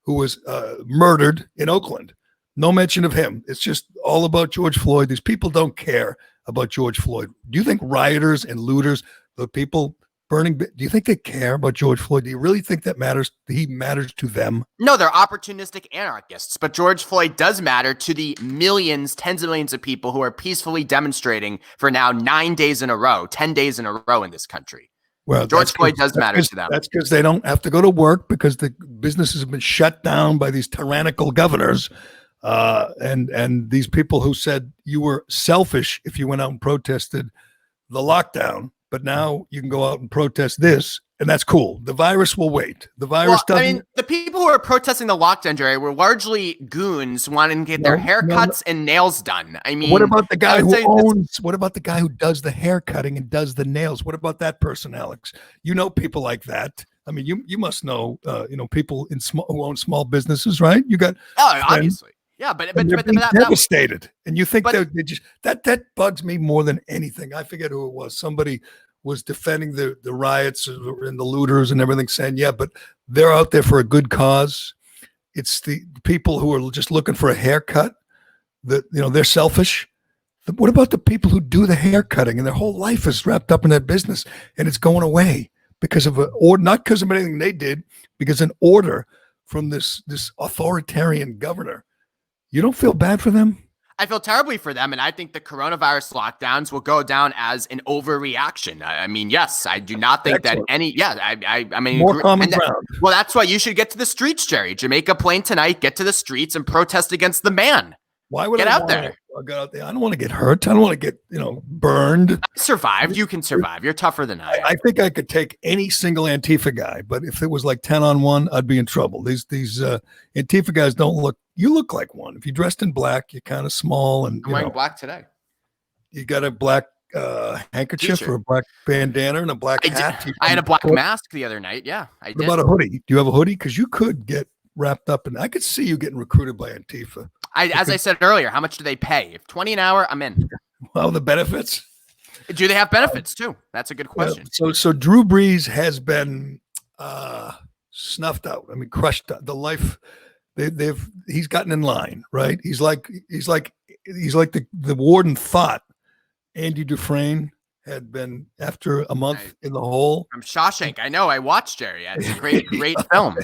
who was murdered in Oakland. No mention of him. It's just all about George Floyd. These people don't care about George Floyd. Do you think rioters and looters, the people burning, do you think they care about George Floyd? Do you really think that matters? He matters to them? No, they're opportunistic anarchists, but George Floyd does matter to the millions, tens of millions of people who are peacefully demonstrating for now 9 days in a row, 10 days in a row in this country. Well, George Floyd does matter to them. That's because they don't have to go to work because the businesses have been shut down by these tyrannical governors. And these people who said you were selfish if you went out and protested the lockdown, but now you can go out and protest this, and that's cool. The virus will wait. The virus doesn't. I mean, the people who are protesting the lockdown, Jerry, were largely goons wanting to get their haircuts and nails done. I mean, what about the guy who owns? What about the guy who does the hair cutting and does the nails? What about that person, Alex? You know people like that. I mean, you must know, people who own small businesses, right? You got obviously. Yeah, but they're being devastated, and you think they just that bugs me more than anything. I forget who it was. Somebody was defending the riots and the looters and everything, saying, "Yeah, but they're out there for a good cause." It's the people who are just looking for a haircut. That they're selfish. What about the people who do the hair cutting and their whole life is wrapped up in that business, and it's going away because of not because of anything they did, because an order from this authoritarian governor. You don't feel bad for them? I feel terribly for them, and I think the coronavirus lockdowns will go down as an overreaction. I mean, yes, I do not think that any. Yeah, I mean, more common ground. Well, that's why you should get to the streets, Jerry. Jamaica Plain tonight. Get to the streets and protest against the man. Why would get I out there? Get out there. I don't want to get hurt. I don't want to get burned. Survive. You can survive. You're tougher than I am. I think I could take any single Antifa guy, but if it was like 10-on-1, I'd be in trouble. These Antifa guys don't look. You look like one. If you're dressed in black, you're kind of small, and I'm wearing black today. You got a black handkerchief or a black bandana and a black hat. I had a black mask the other night. Yeah, I did. What about a hoodie? Do you have a hoodie? Because you could get wrapped up, and I could see you getting recruited by Antifa. As I said earlier, how much do they pay? If $20 an hour, I'm in. Well, the benefits. Do they have benefits too? That's a good question. So Drew Brees has been snuffed out. I mean, crushed out. The life he's gotten in line, right? He's like the warden thought Andy Dufresne had been after a month in the hole. From Shawshank. I know. I watched Jerry. It's a great film.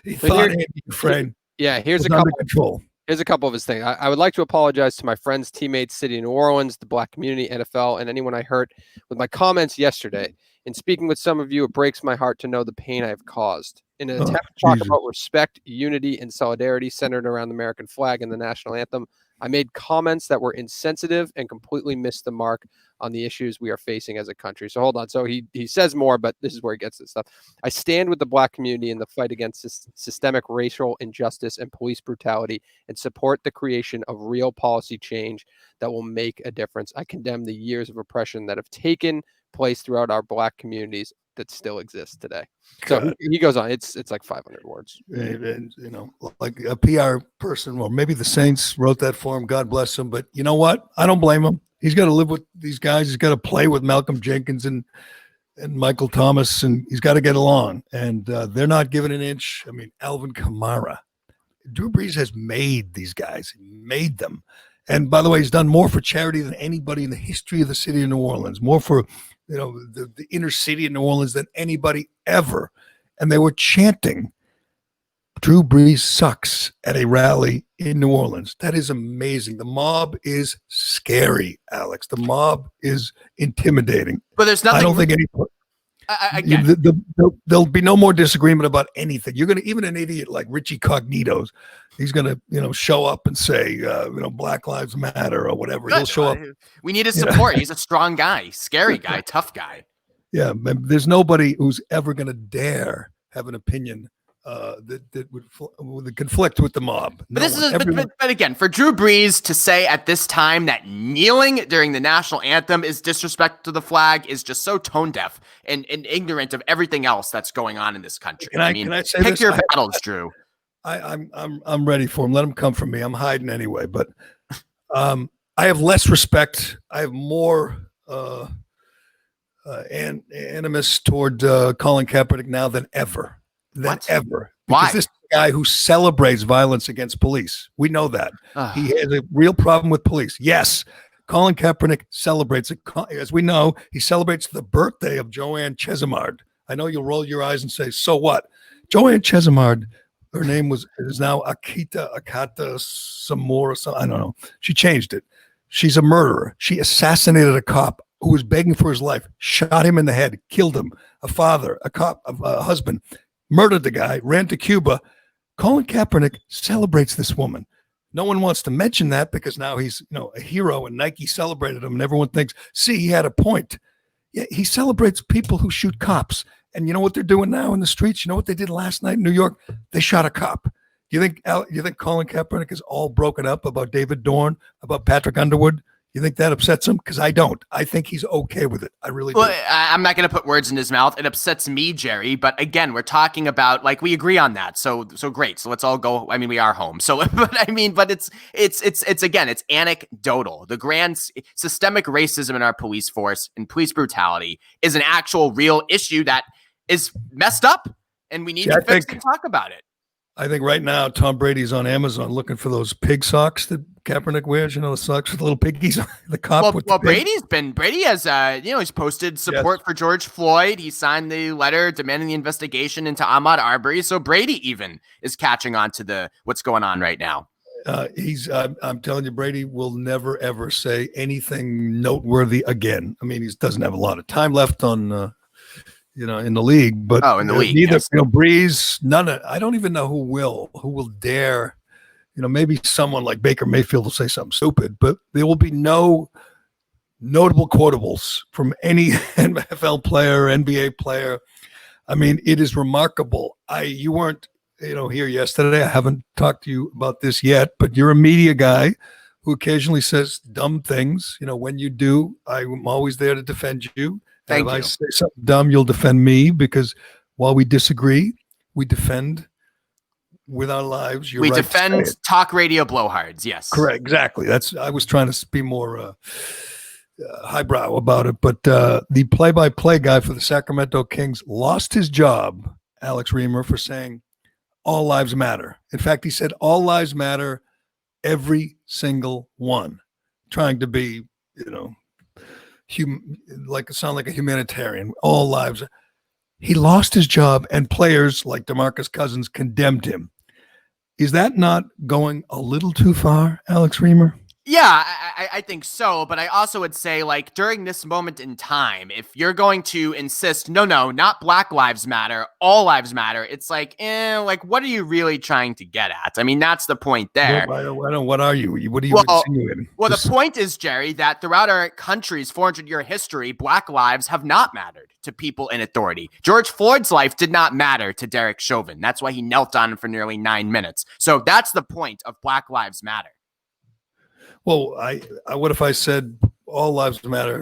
He thought Andy Dufresne. Yeah, here's a couple control. Here's a couple of his things. I would like to apologize to my friends, teammates, City of New Orleans, the Black community, NFL, and anyone I hurt with my comments yesterday. In speaking with some of you, it breaks my heart to know the pain I have caused. In an attempt to talk about respect, unity, and solidarity centered around the American flag and the national anthem, I made comments that were insensitive and completely missed the mark on the issues we are facing as a country. So hold on. So he says more, but this is where he gets this stuff. I stand with the Black community in the fight against systemic racial injustice and police brutality and support the creation of real policy change that will make a difference. I condemn the years of oppression that have taken place throughout our Black communities that still exist today. So he goes on. It's like 500 words. And, like a PR person, or maybe the Saints wrote that for him. God bless him. But you know what? I don't blame him. He's got to live with these guys. He's got to play with Malcom Jenkins and Michael Thomas, and he's got to get along. And they're not giving an inch. I mean, Alvin Kamara. Drew Brees has made these guys. He made them. And by the way, he's done more for charity than anybody in the history of the city of New Orleans. More for the inner city of New Orleans than anybody ever. And they were chanting, Drew Brees sucks at a rally in New Orleans. That is amazing. The mob is scary, Alex. The mob is intimidating. But there's nothing. I don't think anybody. There'll be no more disagreement about anything. You're going to, even an idiot like Richie Cognitos, he's going to, show up and say, Black Lives Matter or whatever. Good. He'll show up. We need his support. He's a strong guy, scary guy, tough guy. Yeah. There's nobody who's ever going to dare have an opinion that would conflict with the mob. But but again, for Drew Brees to say at this time that kneeling during the national anthem is disrespect to the flag is just so tone deaf and ignorant of everything else that's going on in this country. Can I say pick this? your battles, Drew. I'm ready for him. Let him come for me. I'm hiding anyway. But I have less respect. I have more animus toward Colin Kaepernick now than ever. Ever. Because Why? this guy who celebrates violence against police. We know that. He has a real problem with police. Yes. Colin Kaepernick celebrates it. As we know, he celebrates the birthday of Joanne Chesimard. I know you'll roll your eyes and say, so what? Joanne Chesimard, her name is now Akata Samora. I don't know. She changed it. She's a murderer. She assassinated a cop who was begging for his life, shot him in the head, killed him. A father, a cop, a husband, murdered the guy, ran to Cuba. Colin Kaepernick celebrates this woman. No one wants to mention that because now he's, a hero and Nike celebrated him and everyone thinks, see, he had a point. Yeah, he celebrates people who shoot cops. And you know what they're doing now in the streets? You know what they did last night in New York? They shot a cop. You think Colin Kaepernick is all broken up about David Dorn, about Patrick Underwood? You think that upsets him? Because I don't. I think he's okay with it. I really do. I'm not going to put words in his mouth. It upsets me, Jerry. But again, we're talking about we agree on that. So great. So let's all go. I mean, we are home. So, but it's again, it's anecdotal. The grand systemic racism in our police force and police brutality is an actual real issue that is messed up, and we need to fix and talk about it. I think right now Tom Brady's on Amazon looking for those pig socks that Kaepernick wears. The socks with the little piggies. The cop. Well, Brady has he's posted support for George Floyd. He signed the letter demanding the investigation into Ahmaud Arbery. So Brady even is catching on to what's going on right now. I'm telling you, Brady will never ever say anything noteworthy again. I mean, he doesn't have a lot of time left on. In the league, but in the league, neither Brees, none of. I don't even know who will dare. Maybe someone like Baker Mayfield will say something stupid, but there will be no notable quotables from any NFL player, NBA player. I mean, it is remarkable. You weren't, here yesterday. I haven't talked to you about this yet, but you're a media guy who occasionally says dumb things. When you do, I'm always there to defend you. Thank you. If I say something dumb, you'll defend me because while we disagree, we defend with our lives. We defend talk radio blowhards. Yes, correct. Exactly. I was trying to be more highbrow about it. But the play-by-play guy for the Sacramento Kings lost his job, Alex Reamer, for saying all lives matter. In fact, he said all lives matter, every single one, trying to be, sound like a humanitarian. All lives. He lost his job, and players like DeMarcus Cousins condemned him. Is that not going a little too far, Alex Reamer? Yeah, I think so. But I also would say, during this moment in time, if you're going to insist, no, not Black Lives Matter, all lives matter, it's what are you really trying to get at? I mean, that's the point there. I don't, what are you? What are you insinuating? Well, the point is, Jerry, that throughout our country's 400-year history, Black lives have not mattered to people in authority. George Floyd's life did not matter to Derek Chauvin. That's why he knelt on him for nearly 9 minutes. So that's the point of Black Lives Matter. Well, what if I said all lives matter?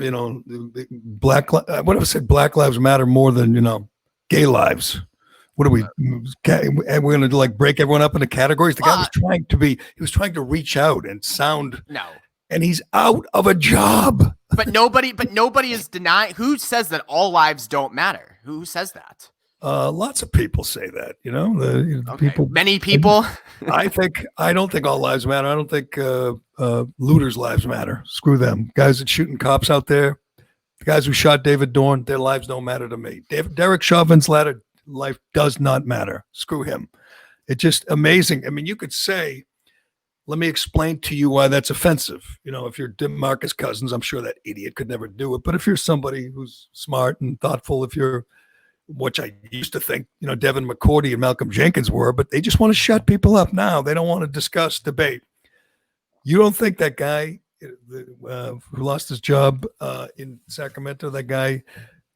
What if I said Black lives matter more than gay lives? What are we? And we're going to break everyone up into categories. The guy was trying to reach out and sound. No, and he's out of a job. But nobody is denying. Who says that all lives don't matter? Who says that? Lots of people say that, people. Many people. I don't think all lives matter. I don't think looters' lives matter. Screw them. Guys that shooting cops out there, the guys who shot David Dorn, their lives don't matter to me. Derek Chauvin's life does not matter. Screw him. It's just amazing. I mean, you could say, let me explain to you why that's offensive. If you're DeMarcus Cousins, I'm sure that idiot could never do it. But if you're somebody who's smart and thoughtful, if you're which I used to think, Devin McCourty and Malcom Jenkins were, but they just want to shut people up now. They don't want to discuss, debate. You don't think that guy who lost his job in Sacramento, that guy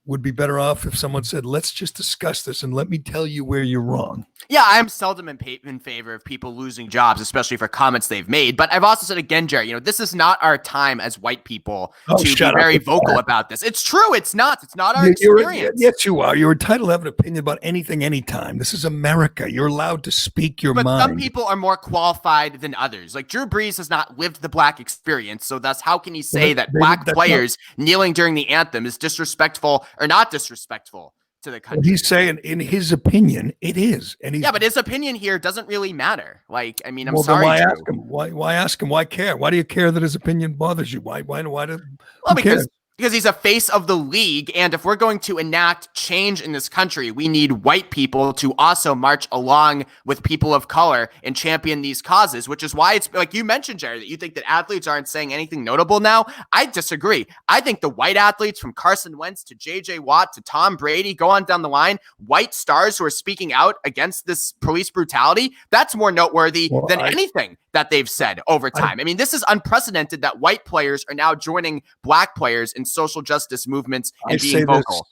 would be better off if someone said, let's just discuss this and let me tell you where you're wrong. Yeah, I'm seldom in favor of people losing jobs, especially for comments they've made. But I've also said again, Jerry, this is not our time as white people to be very vocal about this. It's true. It's not. It's not our experience. Yes, you are. You're entitled to have an opinion about anything, anytime. This is America. You're allowed to speak your mind. But some people are more qualified than others. Like Drew Brees has not lived the black experience. So thus, how can he say that black players kneeling during the anthem is disrespectful or not disrespectful to the country? He's saying, in his opinion, it is. And but his opinion here doesn't really matter. Like, I mean, I'm well, sorry. Why ask him? Why ask him? Why care? Why do you care that his opinion bothers you? Why Because he's a face of the league, and if we're going to enact change in this country, we need white people to also march along with people of color and champion these causes, which is why it's like you mentioned, Jerry, that you think that athletes aren't saying anything notable now. I disagree. I think the white athletes from Carson Wentz to J.J. Watt to Tom Brady, go on down the line, white stars who are speaking out against this police brutality, that's more noteworthy than anything that they've said over time. I mean, this is unprecedented that white players are now joining black players in social justice movements and being vocal.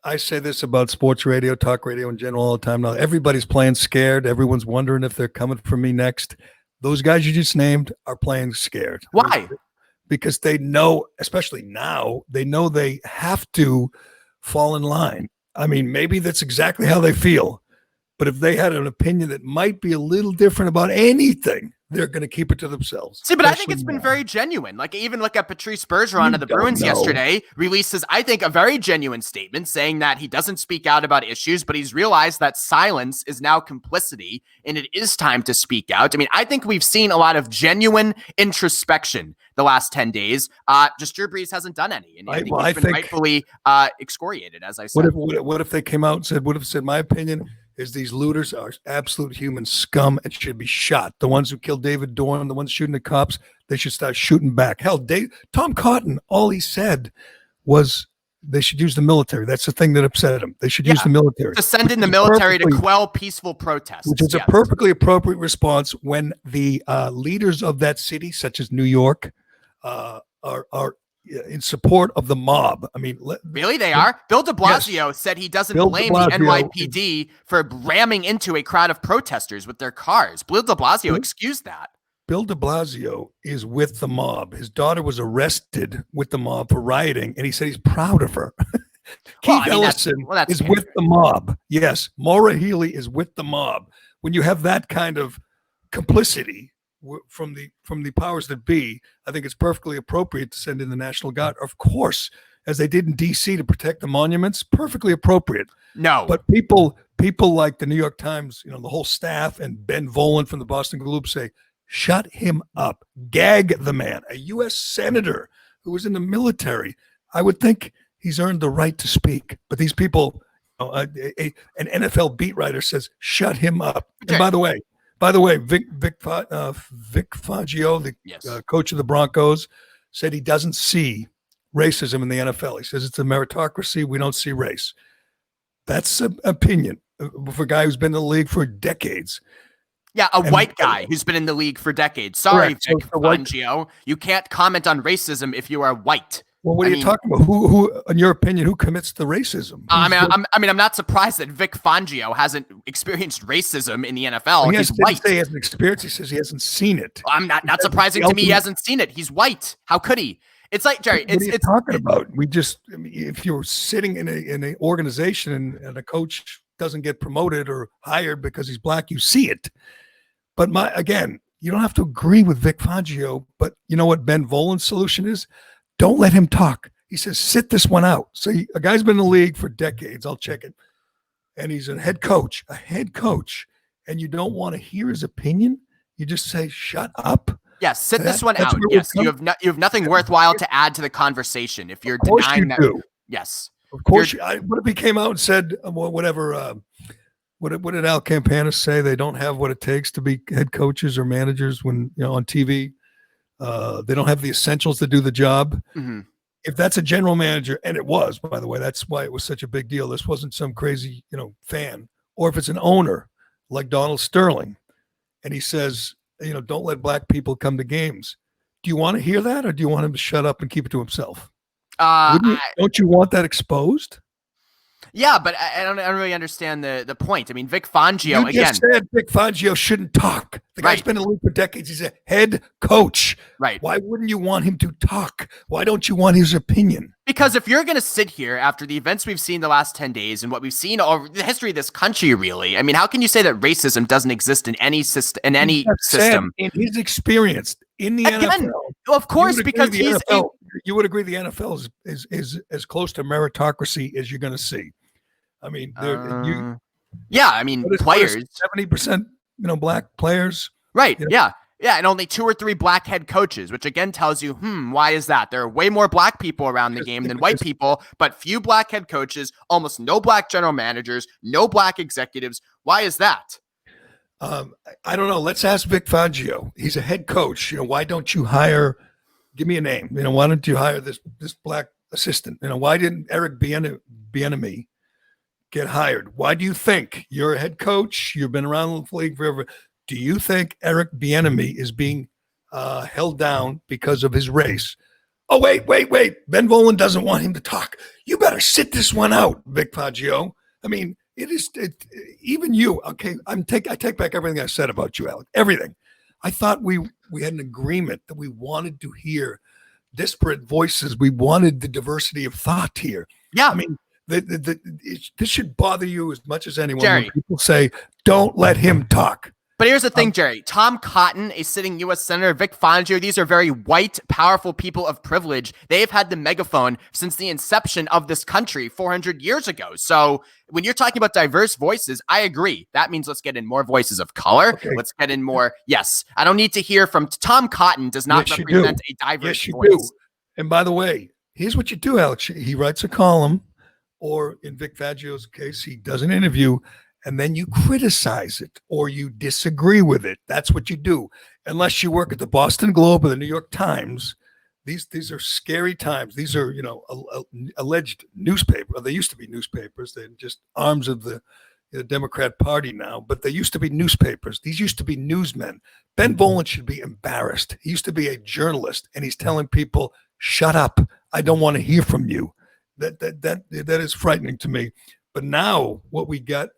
I say this about sports radio, talk radio in general all the time now. Everybody's playing scared. Everyone's wondering if they're coming for me next. Those guys you just named are playing scared. Why? Because they know, especially now, they know they have to fall in line. I mean, maybe that's exactly how they feel. But if they had an opinion that might be a little different about anything, they're going to keep it to themselves. See, but I think it's been very genuine. Like, even look at Patrice Bergeron of the Bruins yesterday, releases, I think, a very genuine statement saying that he doesn't speak out about issues, but he's realized that silence is now complicity and it is time to speak out. I mean, I think we've seen a lot of genuine introspection the last 10 days. Just Drew Brees hasn't done any. And I think he's been rightfully excoriated, as I said. What if they came out and said, my opinion is these looters are absolute human scum and should be shot. The ones who killed David Dorn, the ones shooting the cops, they should start shooting back. Hell, Tom Cotton, all he said was they should use the military. That's the thing that upset him. They should use the military. To send in the military to quell peaceful protests. Which is a perfectly appropriate response when the leaders of that city, such as New York, are in support of the mob. I mean, really, they are. Bill de Blasio said he doesn't blame the NYPD for ramming into a crowd of protesters with their cars. Bill de Blasio excused that. Bill de Blasio is with the mob. His daughter was arrested with the mob for rioting, and he said he's proud of her. Keith Ellison is with the mob. Yes, Maura Healey is with the mob. When you have that kind of complicity from the powers that be, I think it's perfectly appropriate to send in the National Guard. Of course, as they did in D.C. to protect the monuments, perfectly appropriate. No. But people like the New York Times, the whole staff, and Ben Volen from the Boston Globe say, shut him up. Gag the man. A U.S. senator who was in the military. I would think he's earned the right to speak. But these people, an NFL beat writer says, shut him up. Okay. And by the way, Vic Fangio, the coach of the Broncos, said he doesn't see racism in the NFL. He says it's a meritocracy. We don't see race. That's an opinion for a guy who's been in the league for decades. Yeah, a white guy who's been in the league for decades. Sorry, Vic Fangio. You can't comment on racism if you are white. Well, what are you talking about? Who, in your opinion, who commits the racism? I'm not surprised that Vic Fangio hasn't experienced racism in the NFL. He's white. He hasn't experienced. He says he hasn't seen it. I'm not surprising to me. He hasn't seen it. He's white. How could he? It's like, Jerry. What are you talking about? If you're sitting in an organization and a coach doesn't get promoted or hired because he's black, you see it. But you don't have to agree with Vic Fangio. But you know what Ben Volen's solution is? Don't let him talk. He says, sit this one out. So a guy's been in the league for decades. I'll check it. And he's a head coach. And you don't want to hear his opinion. You just say, shut up. Yes, sit this one out. Yes, you have nothing worthwhile to add to the conversation if you're denying that. Yes. Of course. What if he came out and said, whatever, what did Al Campana say? They don't have what it takes to be head coaches or managers when, on TV. They don't have the essentials to do the job. Mm-hmm. If that's a general manager, and it was, by the way, that's why it was such a big deal. This wasn't some crazy, fan. Or if it's an owner like Donald Sterling, and he says, don't let black people come to games. Do you want to hear that, or do you want him to shut up and keep it to himself? Don't you want that exposed? Yeah, but I don't really understand the point. I mean, Vic Fangio, You again. just said Vic Fangio shouldn't talk. The guy's Right. been in the league for decades. He's a head coach. Right. Why wouldn't you want him to talk? Why don't you want his opinion? Because if you're going to sit here after the events we've seen the last 10 days and what we've seen over the history of this country, really, I mean, how can you say that racism doesn't exist in any system? In his experience in the Again, NFL, of course, because you would agree the NFL is as close to meritocracy as you're going to see. I mean, yeah, I mean, players 70%, black players, right? Yeah. Yeah, and only 2 or 3 black head coaches, which again tells you, why is that? There are way more black people around the game than white people, but few black head coaches, almost no black general managers, no black executives. Why is that? I don't know. Let's ask Vic Fangio. He's a head coach. Why don't you hire? Give me a name. Why don't you hire this black assistant? Why didn't Eric Bieniemy get hired? Why do you think you're a head coach? You've been around the league forever. Do you think Eric Bieniemy is being held down because of his race? Oh, wait. Ben Volen doesn't want him to talk. You better sit this one out, Vic Fangio. I mean, even you. Okay, I take back everything I said about you, Alec. Everything. I thought we had an agreement that we wanted to hear disparate voices. We wanted the diversity of thought here. Yeah. I mean, this should bother you as much as anyone. Jerry. When people say, don't let him talk. But here's the thing, Jerry. Tom Cotton, a sitting U.S. Senator, Vic Fangio, these are very white, powerful people of privilege. They've had the megaphone since the inception of this country 400 years ago. So when you're talking about diverse voices, I agree. That means let's get in more voices of color. Okay. Let's get in more. Yes, I don't need to hear from Tom Cotton does not represent a diverse voice. Do. And by the way, here's what you do, Alex. He writes a column, or in Vic Fangio's case, he does an interview, and then you criticize it or you disagree with it. That's what you do. Unless you work at the Boston Globe or the New York Times, these are scary times. These are, alleged newspaper. They used to be newspapers. They're just arms of the Democrat Party now, but they used to be newspapers. These used to be newsmen. Ben Volen should be embarrassed. He used to be a journalist, and he's telling people, shut up. I don't want to hear from you. That is frightening to me. But now what we got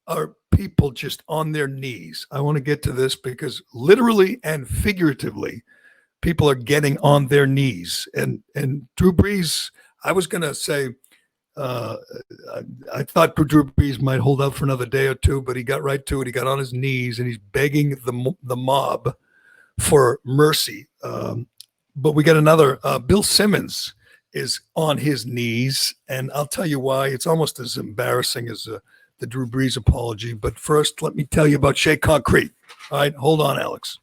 are people just on their knees. I want to get to this because literally and figuratively, people are getting on their knees. And Drew Brees, I was going to say, I thought Drew Brees might hold out for another day or two, but he got right to it. He got on his knees and he's begging the mob for mercy. But we got another, Bill Simmons is on his knees. And I'll tell you why. It's almost as embarrassing as the Drew Brees apology. But first, let me tell you about Shea Concrete. All right, hold on, Alex.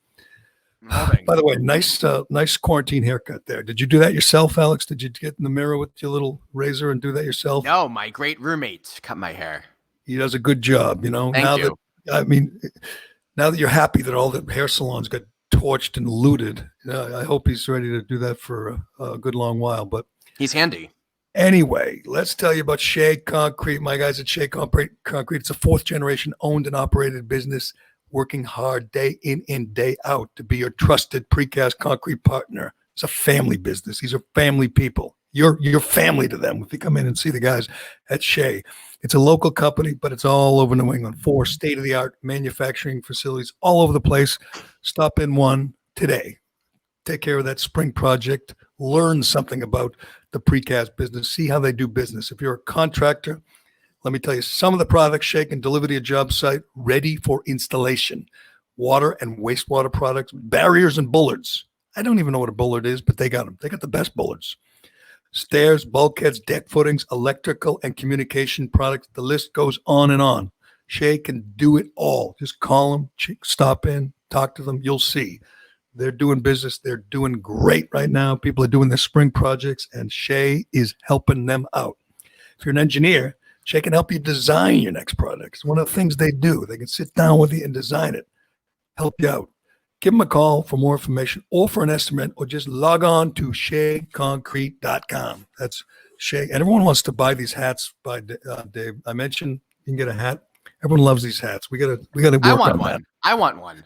By the way, nice quarantine haircut there. Did you do that yourself, Alex? Did you get in the mirror with your little razor and do that yourself? No, my great roommate cut my hair. He does a good job, Thank you. Now that you're happy that all the hair salons got torched and looted, I hope he's ready to do that for a good long while. But he's handy. Anyway, let's tell you about Shea Concrete. My guys at Shea Concrete. It's a 4th generation owned and operated business, working hard day in and day out to be your trusted precast concrete partner. It's a family business. These are family people. You're family to them if you come in and see the guys at Shea. It's a local company, but it's all over New England. 4 state-of-the-art manufacturing facilities all over the place. Stop in one today. Take care of that spring project. Learn something about the precast business. See how they do business. If you're a contractor, let me tell you, some of the products Shea can deliver to your job site ready for installation. Water and wastewater products, barriers and bullards. I don't even know what a bullard is, but they got them. They got the best bullards. Stairs, bulkheads, deck footings, electrical and communication products. The list goes on and on. Shea can do it all. Just call them, stop in, talk to them. You'll see. They're doing business. They're doing great right now. People are doing their spring projects, and Shea is helping them out. If you're an engineer, Shea can help you design your next product. It's one of the things they do. They can sit down with you and design it, help you out. Give them a call for more information or for an estimate, or just log on to SheaConcrete.com. That's Shea. And everyone wants to buy these hats by Dave. I mentioned you can get a hat. Everyone loves these hats. We gotta work on that. I want one.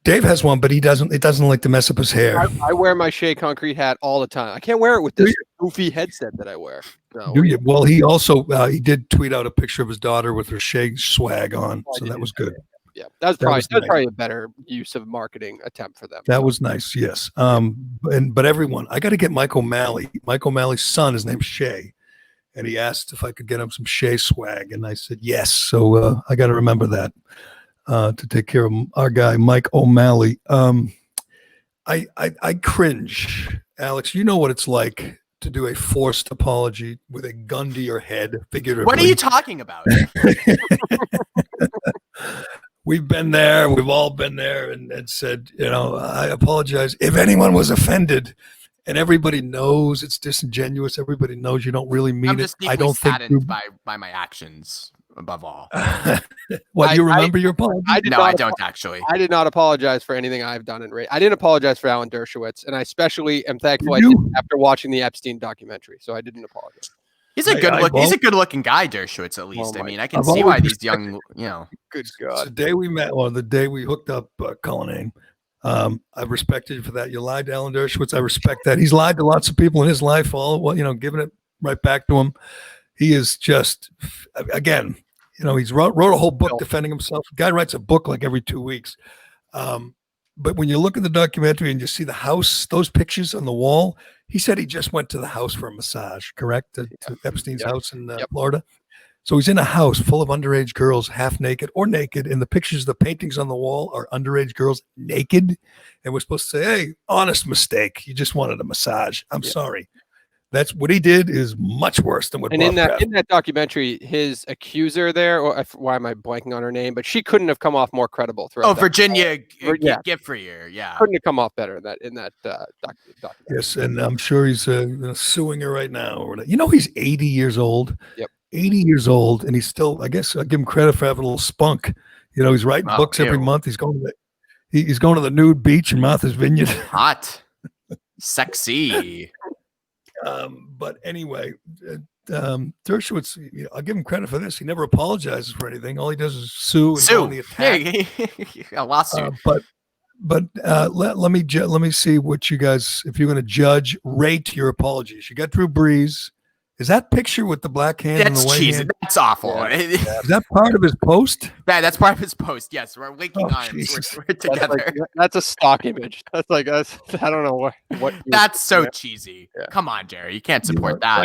Dave has one, but he doesn't. It doesn't like to mess up his hair. I wear my Shea Concrete hat all the time. I can't wear it with this goofy headset that I wear. So, Do you? Well, he also he did tweet out a picture of his daughter with her Shea swag on, so that was good. Yeah, that was nice. probably a better use of marketing attempt for them. That was nice. Yes. But everyone, I got to get Mike O'Malley. Mike O'Malley's son, his name's Shea, and he asked if I could get him some Shea swag, and I said yes. So I got to remember that. To take care of our guy, Mike O'Malley. I cringe, Alex. You know what it's like to do a forced apology with a gun to your head, figuratively. What are you talking about? We've been there. We've all been there and said, I apologize if anyone was offended. And everybody knows it's disingenuous. Everybody knows you don't really mean I'm just it. I don't think saddened by my actions. Above all, what you remember your apology? I don't actually. I did not apologize for anything I've done in race. I didn't apologize for Alan Dershowitz, and I especially am thankful I did after watching the Epstein documentary. So I didn't apologize. He's a good looking guy, Dershowitz. At least, I mean, I can see why these young, Good God. The day we met, or the day we hooked up, Cullinane, I respected you for that. You lied to Alan Dershowitz. I respect that. He's lied to lots of people in his life. Giving it right back to him. He is just, again. He's wrote a whole book defending himself. The guy writes a book like every 2 weeks. But when you look at the documentary and you see the house, those pictures on the wall, he said he just went to the house for a massage, correct? To Epstein's house in Florida. So he's in a house full of underage girls, half naked or naked. And the pictures, the paintings on the wall are underage girls naked. And we're supposed to say, hey, honest mistake. You just wanted a massage. I'm sorry. That's what he did is much worse than what. And in that documentary, his accuser there, why am I blanking on her name? But she couldn't have come off more credible throughout. Oh, Virginia Giffrier, couldn't have come off better in that documentary. Yes, and I'm sure he's suing her right now. He's 80 years old. Yep, 80 years old, and he's still. I guess I give him credit for having a little spunk. He's writing books every month. He's going to the nude beach in Martha's Vineyard. Hot, sexy. But anyway, Dershowitz, I'll give him credit for this. He never apologizes for anything. All he does is sue and go on the attack. A lawsuit. But let me see what you guys, if you're going to rate your apologies. You got Drew Brees. Is that picture with the black hand and the white hand? That's awful. Yeah. Is that part of his post? That's part of his post. Yes, we're linking on it. We're together. That's a stock image. I don't know what. That's so cheesy. Yeah. Come on, Jerry. You can't support that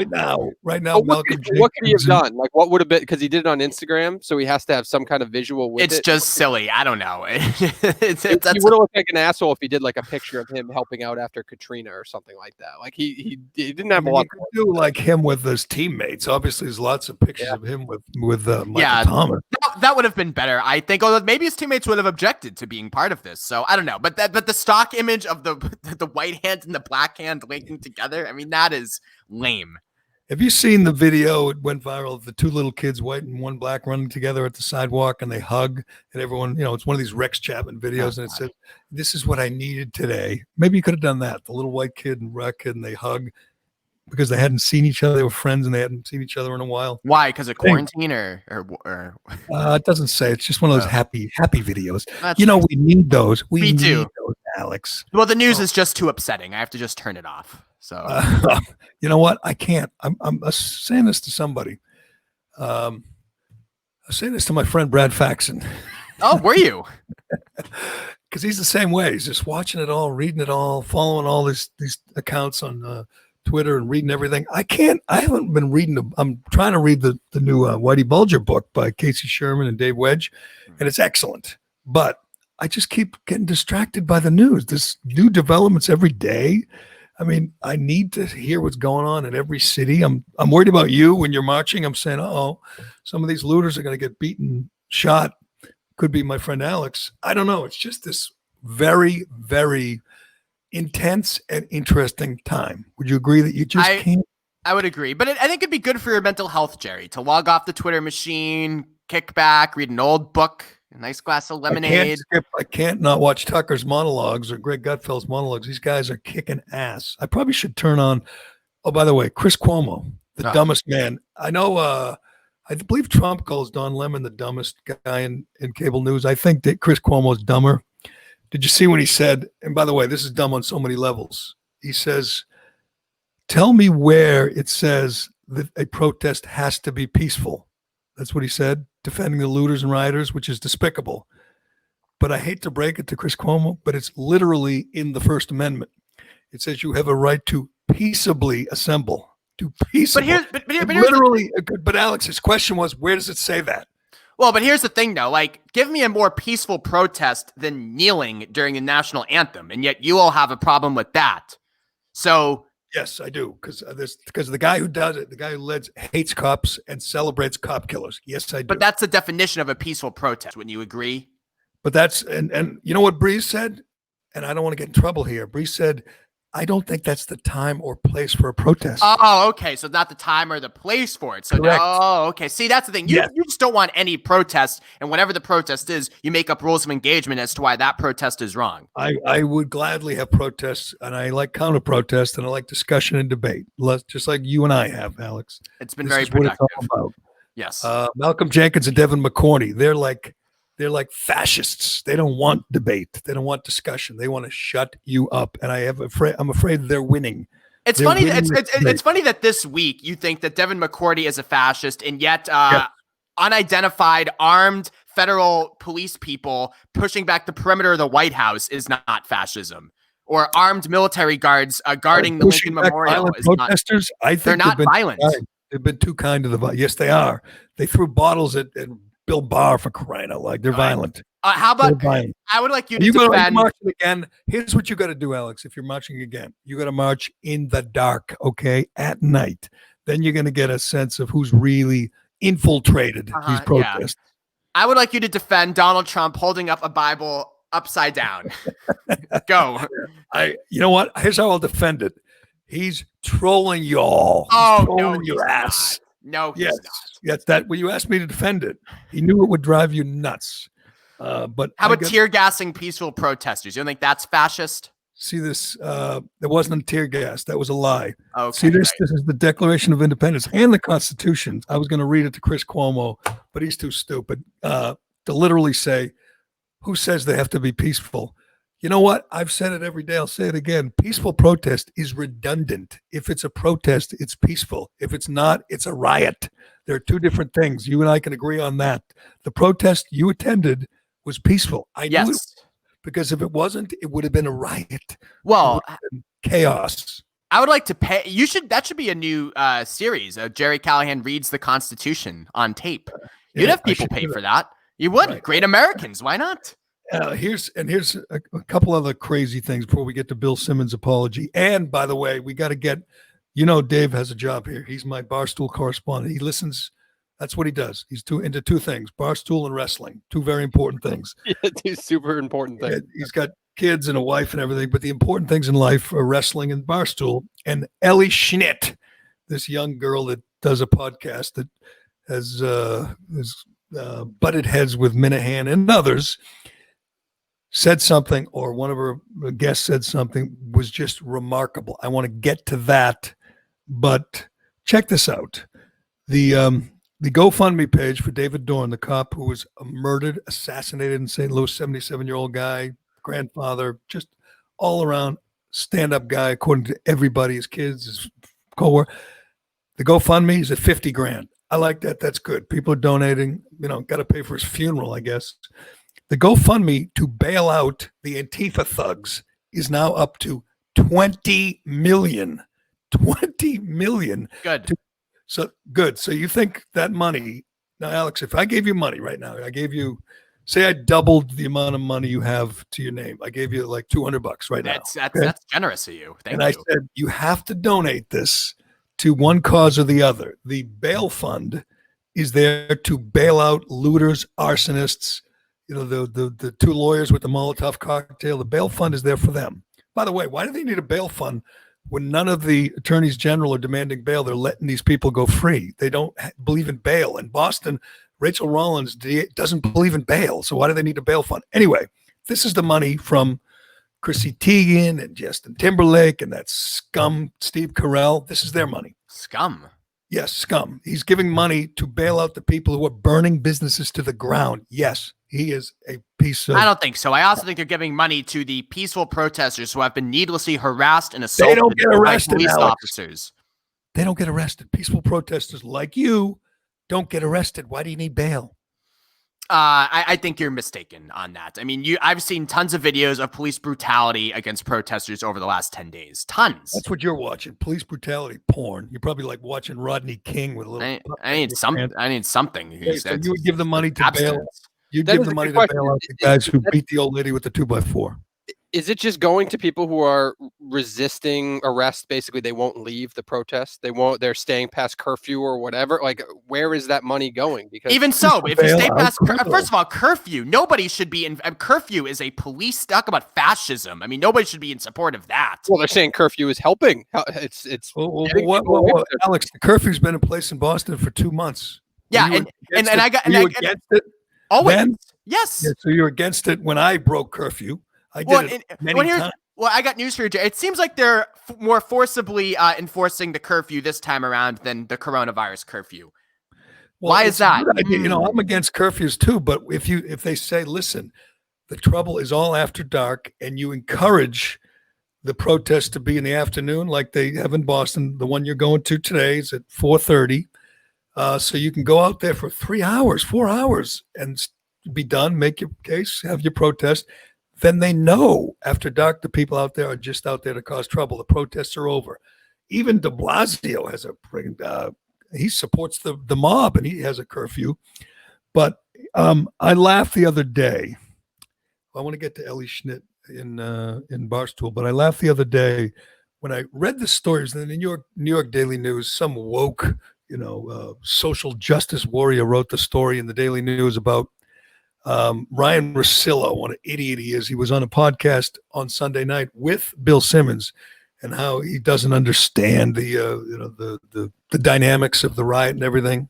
right now. What could he have done? Like, what would have been? Because he did it on Instagram, so he has to have some kind of visual with it. It's just silly. I don't know. He would have looked like an asshole if he did like a picture of him helping out after Katrina or something like that. Like he didn't have a lot. You could do like him with his teammates. Obviously, there's lots of pictures of him with Michael Thomas. That would have been better, I think. Although maybe his teammates would have objected to being part of this. So I don't know. But the stock image of the white hand and the black hand linking together, I mean, that is lame. Have you seen the video? It went viral of the two little kids, white and one black, running together at the sidewalk, and they hug, and everyone, it's one of these Rex Chapman videos, and it said, "This is what I needed today." Maybe you could have done that. The little white kid and black kid, and they hug. Because they hadn't seen each other, they were friends, and they hadn't seen each other in a while. Why? Because of quarantine, or it doesn't say. It's just one of those happy videos. We need those. We need those, Alex. Well, the news is just too upsetting. I have to just turn it off. So, you know what? I can't. I'm saying this to somebody. I'm saying this to my friend Brad Faxon. Oh, were you? Because he's the same way. He's just watching it all, reading it all, following all these accounts on Twitter and reading everything. I haven't been reading. I'm trying to read the new Whitey Bulger book by Casey Sherman and Dave Wedge, and it's excellent. But I just keep getting distracted by the news. There's new developments every day. I mean, I need to hear what's going on in every city. I'm worried about you when you're marching. I'm saying, some of these looters are going to get beaten, shot. Could be my friend Alex. I don't know. It's just this very, very intense and interesting time. Would you agree that you just can't? I would agree, but I think it'd be good for your mental health, Jerry, to log off the Twitter machine, kick back, read an old book, a nice glass of lemonade. I can't not watch Tucker's monologues or Greg Gutfeld's monologues. These guys are kicking ass. I probably should turn on. Oh, by the way, Chris Cuomo, the dumbest man. I know. I believe Trump calls Don Lemon the dumbest guy in cable news. I think that Chris Cuomo is dumber. Did you see when he said, and by the way, this is dumb on so many levels. He says, tell me where it says that a protest has to be peaceful. That's what he said, defending the looters and rioters, which is despicable. But I hate to break it to Chris Cuomo, but it's literally in the First Amendment. It says you have a right to peaceably assemble. To peaceably. But Alex, his question was, where does it say that? Well, but here's the thing, though. Like, give me a more peaceful protest than kneeling during the national anthem, and yet you all have a problem with that. So, yes, I do, because the guy who does it, the guy who hates cops and celebrates cop killers. Yes, I do. But that's the definition of a peaceful protest. Wouldn't you agree? But that's and you know what Brees said, and I don't want to get in trouble here. Brees said, I don't think that's the time or place for a protest. Oh, okay. So not the time or the place for it. So, correct. Oh, okay. See, that's the thing. You just don't want any protest. And whenever the protest is, you make up rules of engagement as to why that protest is wrong. I would gladly have protests, and I like counter protests, and I like discussion and debate, just like you and I have, Alex. It's been very productive. What it's all about. Yes. Malcom Jenkins and Devin McCorney, they're like fascists. They don't want debate. They don't want discussion. They want to shut you up. And I'm afraid they're winning. It's funny. It's funny that this week you think that Devin McCourty is a fascist, and yet unidentified armed federal police people pushing back the perimeter of the White House is not fascism, or armed military guards guarding the Lincoln Memorial is protesters. I think they're not violent. They've been too kind to the. Yes, they are. They threw bottles at Bill Barr, for crying out loud. They're violent. How about I would like you to defend. Marching again. Here's what you got to do, Alex. If you're marching again, you got to march in the dark, okay, at night. Then you're going to get a sense of who's really infiltrated these protests. Yeah. I would like you to defend Donald Trump holding up a Bible upside down. Go. You know what? Here's how I'll defend it. He's trolling y'all. He's trolling your ass. Not. No, he's not. Yes, that when you asked me to defend it, he knew it would drive you nuts. But how about tear gassing peaceful protesters? You don't think that's fascist? See this? There wasn't a tear gas. That was a lie. Okay, see this? Right. This is the Declaration of Independence and the Constitution. I was going to read it to Chris Cuomo, but he's too stupid to literally say, "Who says they have to be peaceful?" You know what? I've said it every day. I'll say it again. Peaceful protest is redundant. If it's a protest, it's peaceful. If it's not, it's a riot. There are two different things. You and I can agree on that. The protest you attended was peaceful. I knew it, because if it wasn't, it would have been a riot. Well, chaos. I would like to pay. That should be a new series. Jerry Callahan reads the Constitution on tape. You'd have people pay for that. You would. Right. Great Americans. Why not? Here's a couple other crazy things before we get to Bill Simmons' apology. And by the way, we got to get, Dave has a job here. He's my Barstool correspondent. He listens. That's what he does. He's into two things, Barstool and wrestling, two very important things. Yeah, two super important things. He's got kids and a wife and everything, but the important things in life are wrestling and Barstool. And Ellie Schnitt, this young girl that does a podcast that has butted heads with Minahan and others, said something, or one of her guests said something, was just remarkable. I want to get to that, but check this out. The GoFundMe page for David Dorn, the cop who was murdered, assassinated in St. Louis, 77-year-old guy, grandfather, just all around stand-up guy, according to everybody, his kids, his coworker. The GoFundMe is at $50,000. I like that. That's good. People are donating. Got to pay for his funeral, I guess. The GoFundMe to bail out the Antifa thugs is now up to 20 million. 20 million. Good. Good. So you think that money, now, Alex, if I gave you money right now, say I doubled the amount of money you have to your name. I gave you like $200 right now. That's generous of you. Thank you. I said, you have to donate this to one cause or the other. The bail fund is there to bail out looters, arsonists, the two lawyers with the Molotov cocktail. The bail fund is there for them. By the way, why do they need a bail fund when none of the attorneys general are demanding bail? They're letting these people go free. They don't believe in bail. In Boston, Rachel Rollins doesn't believe in bail. So why do they need a bail fund? Anyway, this is the money from Chrissy Teigen and Justin Timberlake and that scum Steve Carell. This is their money. Scum. Yes, scum. He's giving money to bail out the people who are burning businesses to the ground. Yes, He is a piece of. I don't think so. I also think they're giving money to the peaceful protesters who have been needlessly harassed and They assaulted don't get by arrested, police Alex. officers. They don't get arrested. Peaceful protesters like you don't get arrested. Why do you need bail? I think you're mistaken on that. I mean, I've seen tons of videos of police brutality against protesters over the last 10 days. Tons. That's what you're watching. Police brutality porn. You're probably like watching Rodney King with a little. I need something. I need something. Okay, so you would give the money to bail. Abstinence. You'd That give is the a money good to bail question. out the guys who beat the old lady with the 2x4. Is it just going to people who are resisting arrest? Basically, they won't leave the protest. They're staying past curfew or whatever. Like, where is that money going? Because Even so, if you stay bail past, out. first of all, curfew, nobody should be in. Curfew is a police, talk about fascism. I mean, nobody should be in support of that. well, they're saying curfew is helping. It's getting people away from it. Alex, the curfew's been in place in Boston for 2 months. Yeah, Were you and against I it? got Were you against it. always. then? Yes. Yeah, so you're against it when I broke curfew. I did it many times. Well, I got news for you, Jay. It seems like they're more forcibly enforcing the curfew this time around than the coronavirus curfew. Well, Why it's is that? a good idea. You know, I'm against curfews too, but if they say, listen, the trouble is all after dark, and you encourage the protests to be in the afternoon, like they have in Boston, the one you're going to today is at 4:30, so you can go out there for 3 hours, 4 hours, and be done, make your case, have your protest. Then they know after dark the people out there are just out there to cause trouble. The protests are over. Even de Blasio has he supports the mob, and he has a curfew. But I laughed the other day. I want to get to Ellie Schnitt in Barstool, but I laughed the other day when I read the stories in the New York Daily News. Some woke, social justice warrior wrote the story in the Daily News about Ryan Russillo, what an idiot he is. He was on a podcast on Sunday night with Bill Simmons, and how he doesn't understand the dynamics of the riot and everything.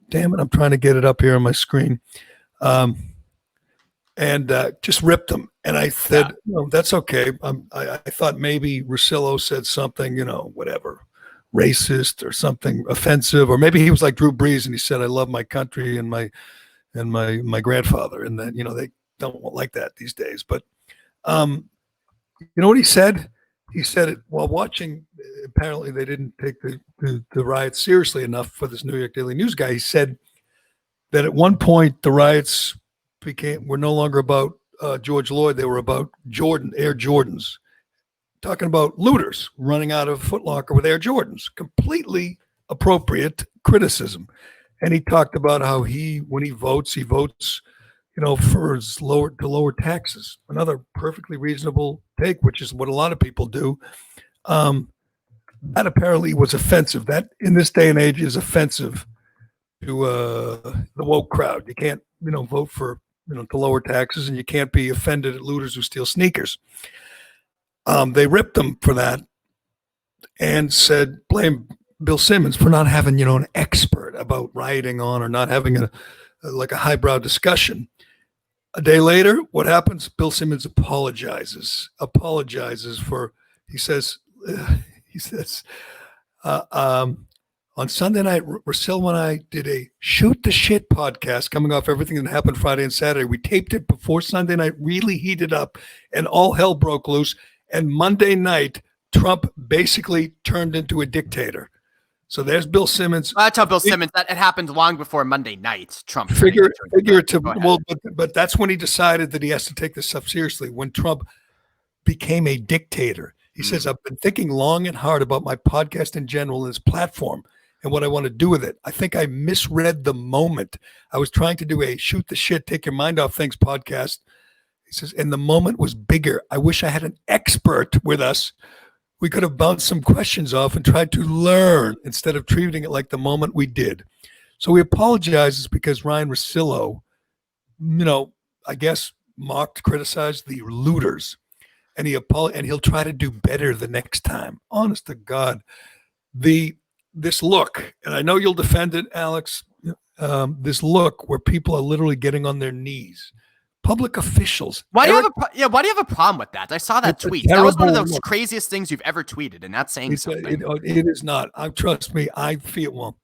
Damn it, I'm trying to get it up here on my screen, and just ripped him. And I said, no, that's okay. I thought maybe Russillo said something, whatever, racist or something offensive, or maybe he was like Drew Brees and he said, "I love my country and my grandfather," and then they don't like that these days. But you know what he said? He said it while watching. Apparently, they didn't take the riots seriously enough for this New York Daily News guy. He said that at one point the riots were no longer about George Floyd; they were about Air Jordans. Talking about looters running out of Foot Locker with Air Jordans. Completely appropriate criticism. And he talked about how when he votes, for lower taxes. Another perfectly reasonable take, which is what a lot of people do. That apparently was offensive. That in this day and age is offensive to the woke crowd. You can't, vote for, to lower taxes, and you can't be offended at looters who steal sneakers. They ripped him for that and said, blame Bill Simmons for not having, an expert about rioting on, or not having a highbrow discussion. A day later, what happens? Bill Simmons apologizes for, he says, on Sunday night, Russillo and I did a shoot the shit podcast coming off everything that happened Friday and Saturday. We taped it before Sunday night, really heated up, and all hell broke loose. And Monday night, Trump basically turned into a dictator. So there's Bill Simmons. That's how Bill Simmons. That it happened long before Monday night. Trump figurative. Well, but that's when he decided that he has to take this stuff seriously. When Trump became a dictator, he says, "I've been thinking long and hard about my podcast in general and this platform and what I want to do with it. I think I misread the moment. I was trying to do a shoot the shit, take your mind off things podcast." He says, and the moment was bigger. I wish I had an expert with us. We could have bounced some questions off and tried to learn instead of treating it like the moment we did. So he apologizes because Ryan Russillo, I guess criticized the looters, and he'll try to do better the next time. Honest to God, this look, and I know you'll defend it, Alex. This look where people are literally getting on their knees. Public officials. Why do you have a problem with that? I saw that tweet. That was one of the craziest things you've ever tweeted, and that's saying something. It is not. Trust me. I feel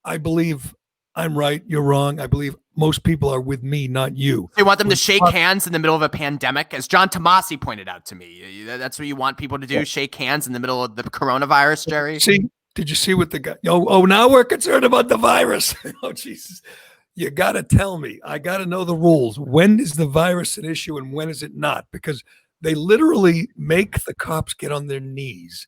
I believe I'm right, you're wrong. I believe most people are with me, not you. They want them to shake hands in the middle of a pandemic, as John Tomasi pointed out to me. That's what you want people to do, shake hands in the middle of the coronavirus, Jerry. Did you see what the guy? Oh, now we're concerned about the virus. Oh, Jesus. You got to tell me. I got to know the rules. When is the virus an issue and when is it not? Because they literally make the cops get on their knees,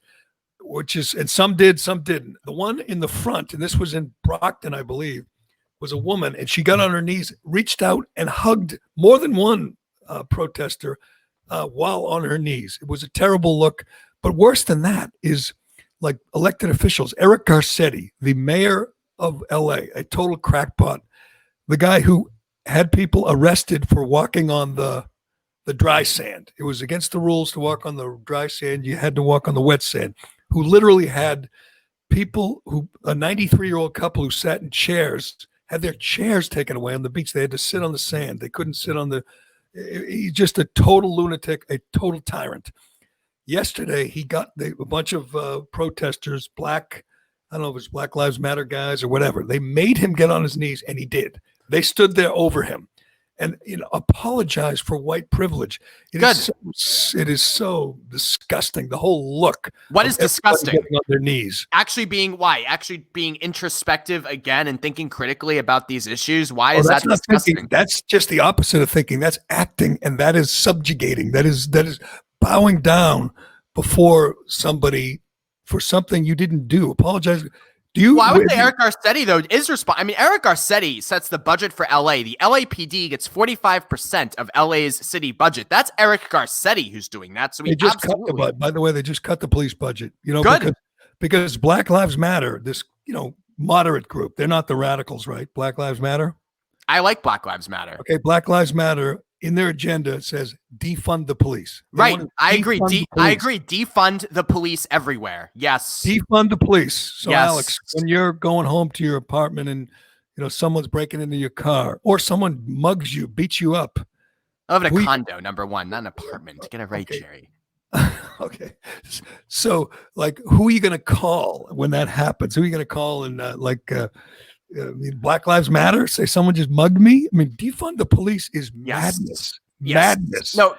and some did, some didn't. The one in the front, and this was in Brockton, I believe, was a woman, and she got on her knees, reached out and hugged more than one protester while on her knees. It was a terrible look. But worse than that is like elected officials. Eric Garcetti, the mayor of LA, a total crackpot, the guy who had people arrested for walking on the dry sand. It was against the rules to walk on the dry sand. You had to walk on the wet sand, who literally had people a 93-year-old couple who sat in chairs, had their chairs taken away on the beach. They had to sit on the sand. They couldn't sit on he's just a total lunatic, a total tyrant. Yesterday, he got a bunch of protesters, I don't know if it's Black Lives Matter guys or whatever. They made him get on his knees, and he did. They stood there over him and apologized for white privilege. It is so disgusting. The whole look. What is disgusting? Getting on their knees. Actually being introspective again and thinking critically about these issues. Why is that disgusting? Thinking. That's just the opposite of thinking. That's acting, and that is subjugating. That is bowing down before somebody for something you didn't do. Apologize. I would say Eric Garcetti, though, is responsible. I mean, Eric Garcetti sets the budget for LA. The LAPD gets 45% of LA's city budget. That's Eric Garcetti who's doing that. So they just cut by the way, they just cut the police budget. Good. Because Black Lives Matter, this moderate group, they're not the radicals, right? Black Lives Matter. I like Black Lives Matter. Okay, Black Lives Matter. In their agenda, it says defund the police. Right. I agree. I agree. Defund the police everywhere. Yes. Defund the police. So, yes. Alex, when you're going home to your apartment and someone's breaking into your car or someone mugs you, beats you up. I live in a condo, number one, not an apartment. Get it right, okay. Jerry. Okay. So, who are you going to call when that happens? Who are you going to call and Black Lives Matter? Say someone just mugged me? I mean, defund the police is madness. Yes. Madness. No,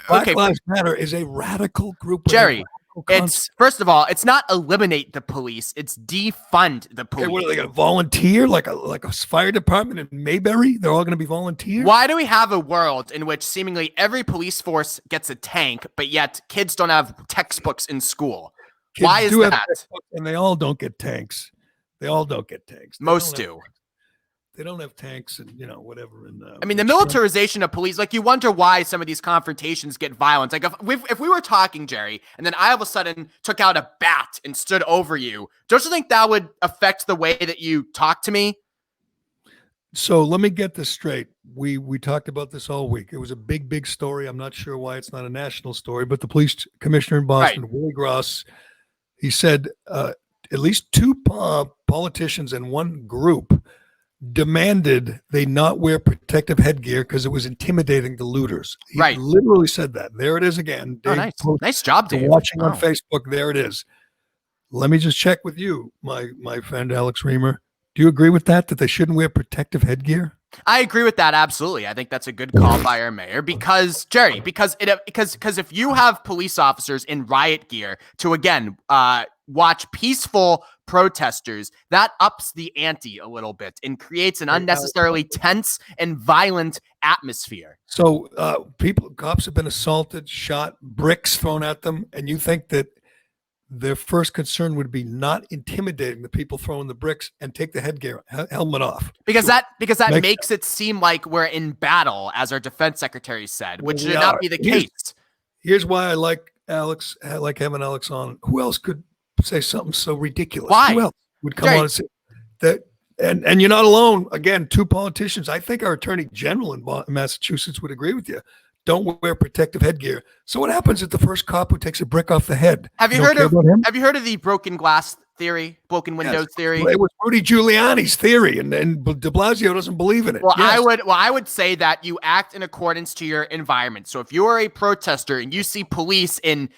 Black Lives Matter is a radical group. Jerry, it's first of all, it's not eliminate the police; it's defund the police. Okay, what are they going to volunteer? Like a fire department in Mayberry? They're all going to be volunteers? Why do we have a world in which seemingly every police force gets a tank, but yet kids don't have textbooks in school? Why is that? And they all don't get tanks. They all don't get tanks. Most do. They don't have tanks and whatever. And I mean, the militarization of police, you wonder why some of these confrontations get violent. Like if we were talking, Jerry, and then I all of a sudden took out a bat and stood over you, don't you think that would affect the way that you talk to me? So let me get this straight. We talked about this all week. It was a big story. I'm not sure why it's not a national story, but the police commissioner in Boston, right, Willie Gross, he said at least two politicians and one group demanded they not wear protective headgear because it was intimidating the looters. He literally said that. There it is again. Oh, nice. Nice job, Dave. Watching on Facebook, there it is. Let me just check with you, my friend Alex Reamer. Do you agree with that they shouldn't wear protective headgear? I agree with that, absolutely. I think that's a good call by our mayor because, Jerry, because if you have police officers in riot gear to, again, watch peaceful protesters, that ups the ante a little bit and creates an unnecessarily tense and violent atmosphere. So cops have been assaulted, shot, bricks thrown at them, and you think that their first concern would be not intimidating the people throwing the bricks and take the headgear helmet off. Because that makes it seem like we're in battle, as our defense secretary said, which should not be the case. Here's why I like Alex. I like having Alex on. Who else could say something so ridiculous? Why? Who else would come on and say that? And you're not alone. Again, two politicians. I think our attorney general in Massachusetts would agree with you. Don't wear protective headgear. So what happens if the first cop who takes a brick off the head? Have you heard of the broken glass theory, broken windows theory? Well, it was Rudy Giuliani's theory, and de Blasio doesn't believe in it. Well, yes. I would say that you act in accordance to your environment. So if you are a protester and you see police in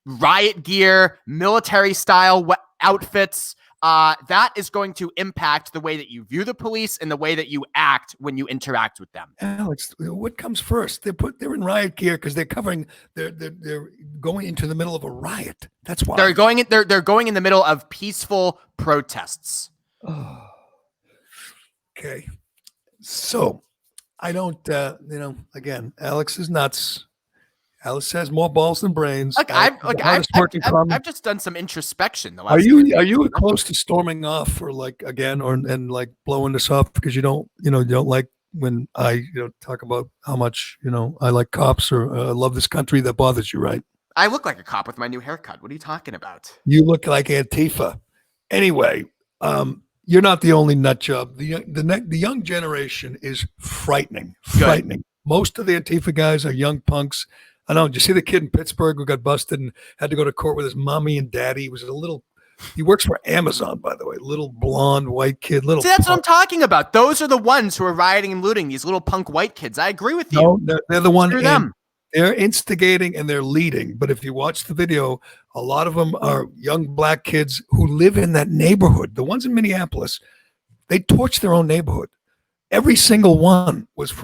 riot gear, military style outfits, that is going to impact the way that you view the police and the way that you act when you interact with them. Alex, what comes first? They're in riot gear because they're going into the middle of a riot. That's why They're going in the middle of peaceful protests. Oh. Okay, so I don't. Again, Alex is nuts. Alice has more balls than brains. Look, I've just done some introspection. Are you close to storming off for and blowing this off because you don't like when I talk about how much I like cops or love this country? That bothers you, right? I look like a cop with my new haircut. What are you talking about? You look like Antifa. Anyway, you're not the only nut job. The young generation is frightening. Frightening. Most of the Antifa guys are young punks. I know. Did you see the kid in Pittsburgh who got busted and had to go to court with his mommy and daddy? He works for Amazon, by the way. Little blonde white kid. See, that's what I'm talking about. Those are the ones who are rioting and looting. These little punk white kids. I agree with you. No, they're the one. Screw them. They're instigating and they're leading. But if you watch the video, a lot of them are young black kids who live in that neighborhood. The ones in Minneapolis, they torched their own neighborhood. Every single one was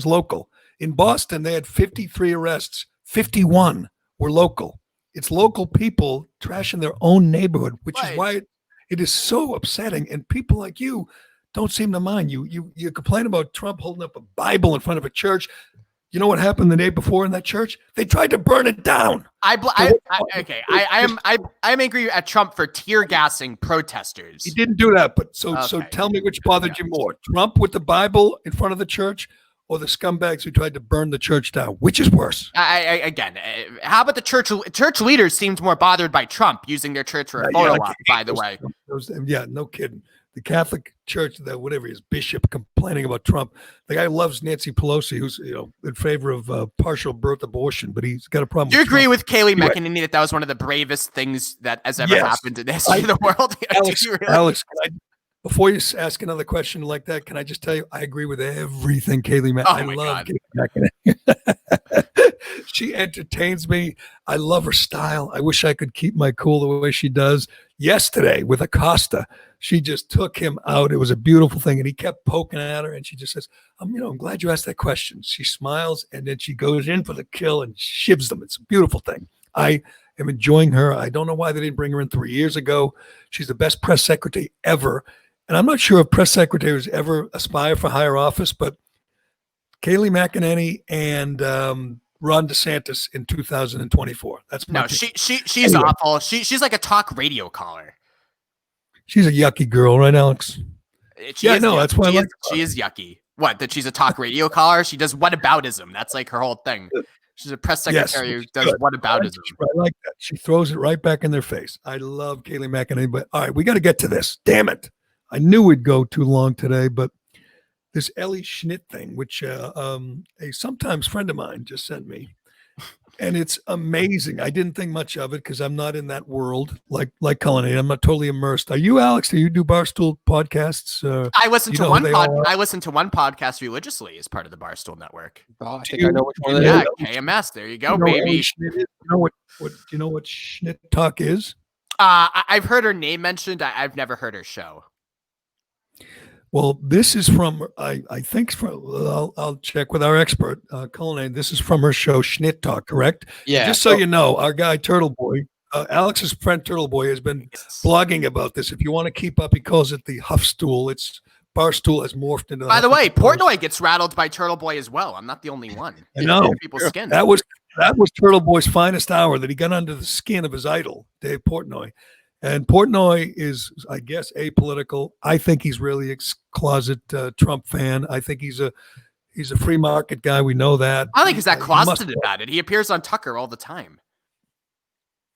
local. In Boston, they had 53 arrests. 51 were local. It's local people trashing their own neighborhood, which is why it is so upsetting. And people like you don't seem to mind. You complain about Trump holding up a Bible in front of a church. You know what happened the day before in that church? They tried to burn it down. I am angry at Trump for tear gassing protesters. He didn't do that, but so tell me which bothered you more: Trump with the Bible in front of the church, or the scumbags who tried to burn the church down? Which is worse? How about the church leaders seemed more bothered by Trump using their church for a photo op, by the way. No kidding. The Catholic Church, whatever his bishop complaining about Trump. The guy loves Nancy Pelosi, who's in favor of partial birth abortion, but he's got a problem. Do you agree with Kayleigh McEnany that was one of the bravest things that has ever happened in the history of the world? Alex, before you ask another question like that, can I just tell you, I agree with everything Kayleigh McEnany. I love Kayleigh McEnany. She entertains me. I love her style. I wish I could keep my cool the way she does. Yesterday with Acosta, she just took him out. It was a beautiful thing. And he kept poking at her. And she just says, I'm glad you asked that question. She smiles and then she goes in for the kill and shivs them. It's a beautiful thing. I am enjoying her. I don't know why they didn't bring her in 3 years ago. She's the best press secretary ever. And I'm not sure if press secretaries ever aspire for higher office, but Kayleigh McEnany and Ron DeSantis in 2024. That's my she's awful. She's like a talk radio caller. She's a yucky girl, right, Alex? That's why she is yucky. What? That she's a talk radio caller? She does whataboutism. That's like her whole thing. She's a press secretary who does whataboutism. I like that. She throws it right back in their face. I love Kayleigh McEnany, but all right, we got to get to this. Damn it. I knew we'd go too long today, but this Ellie Schnitt thing, which a sometimes friend of mine just sent me, and it's amazing. I didn't think much of it because I'm not in that world like culinary. I'm not totally immersed. Are you, Alex? Do you do Barstool podcasts? I listen to one I listen to one podcast religiously as part of the Barstool network. Oh, I think I know which one it is. Yeah, KMS. There you go, baby. Do you know what Schnitt Talk is? I've heard her name mentioned. I've never heard her show. Well, this is from, I think, I'll check with our expert, culinary. This is from her show, Schnitt Talk, correct? Yeah. Just so you know, our guy, Turtle Boy, Alex's friend, Turtle Boy, has been blogging about this. If you want to keep up, he calls it the Huff Stool. It's Barstool has morphed into. By the way, Portnoy gets rattled by Turtle Boy as well. I'm not the only one. I know. People's skin. That was Turtle Boy's finest hour, that he got under the skin of his idol, Dave Portnoy. And Portnoy is, I guess, apolitical. I think he's really a closet Trump fan. I think he's a free market guy. We know that. I don't think he's that closeted about it. He appears on Tucker all the time.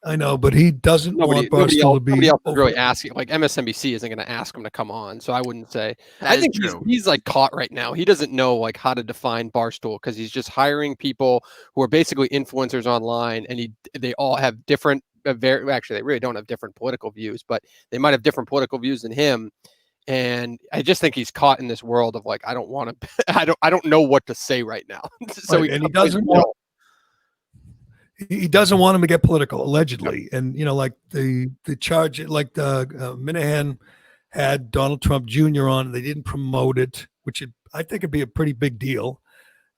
I know, but he doesn't want Barstool to be. Nobody else is really asking. Like MSNBC isn't going to ask him to come on, so I wouldn't say. I think he's like caught right now. He doesn't know like how to define Barstool because he's just hiring people who are basically influencers online, and they all have different. Actually, they really don't have different political views, but they might have different political views than him. And I just think he's caught in this world of like, I don't want to, I don't know what to say right now. So right, he doesn't know. He doesn't want him to get political, allegedly. And, like the charge, like the Minahan had Donald Trump Jr. on, they didn't promote it, which I think it'd be a pretty big deal.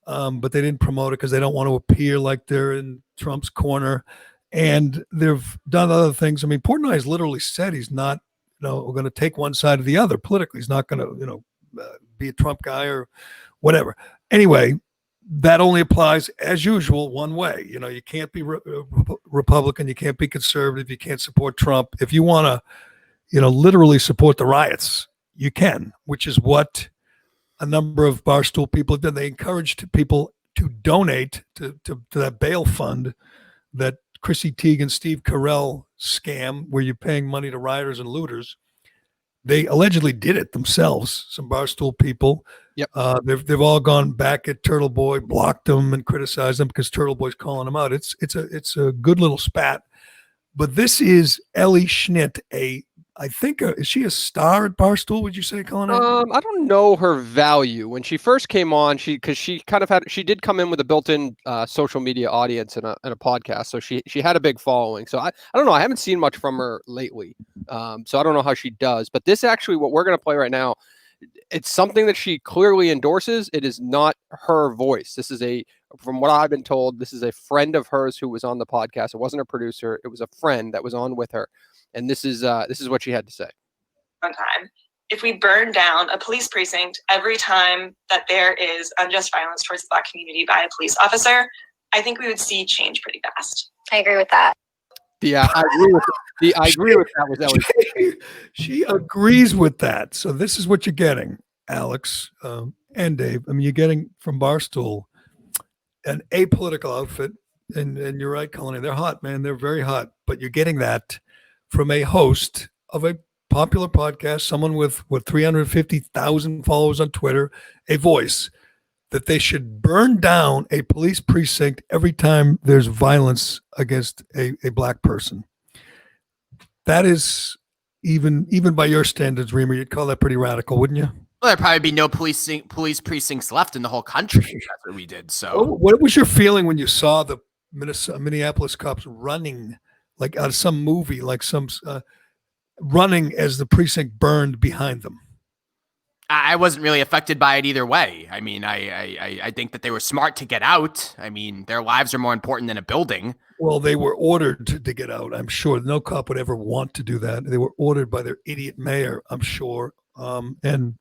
But they didn't promote it because they don't want to appear like they're in Trump's corner. And they've done other things. I mean, Portnoy has literally said he's not, going to take one side or the other politically. He's not going to, be a Trump guy or whatever. Anyway, that only applies, as usual, one way. You can't be Republican. You can't be conservative. You can't support Trump. If you want to, literally support the riots, you can, which is what a number of Barstool people have done. They encouraged people to donate to that bail fund, that Chrissy Teigen, Steve Carell scam, where you're paying money to rioters and looters. They allegedly did it themselves, some Barstool people. Yep. They've all gone back at Turtle Boy, blocked them and criticized them because Turtle Boy's calling them out. It's a good little spat. But this is Ellie Schnitt, I think, is she a star at Barstool, would you say, Colin? I don't know her value. When she first came on, she did come in with a built-in social media audience and a podcast. So she had a big following. So I don't know. I haven't seen much from her lately. So I don't know how she does. But this actually, what we're going to play right now, it's something that she clearly endorses. It is not her voice. This is from what I've been told, this is a friend of hers who was on the podcast. It wasn't a producer. It was a friend that was on with her. And this is what she had to say. One time, if we burn down a police precinct every time that there is unjust violence towards the Black community by a police officer, I think we would see change pretty fast. I agree with that. Yeah, I agree with that. Was Ellie. She agrees with that. So this is what you're getting, Alex and Dave. I mean, you're getting from Barstool an apolitical outfit, and you're right, Colin. They're hot, man. They're very hot. But you're getting that from a host of a popular podcast, someone with 350,000 followers on Twitter, a voice that they should burn down a police precinct every time there's violence against a Black person. That is, even by your standards, Reamer, you'd call that pretty radical, wouldn't you? Well, there'd probably be no police precincts left in the whole country. That's what we did. So, what was your feeling when you saw the Minneapolis cops running, like out of some movie, like some running as the precinct burned behind them? I wasn't really affected by it either way. I mean, I think that they were smart to get out. I mean, their lives are more important than a building. Well, they were ordered to get out, I'm sure. No cop would ever want to do that. They were ordered by their idiot mayor, I'm sure. And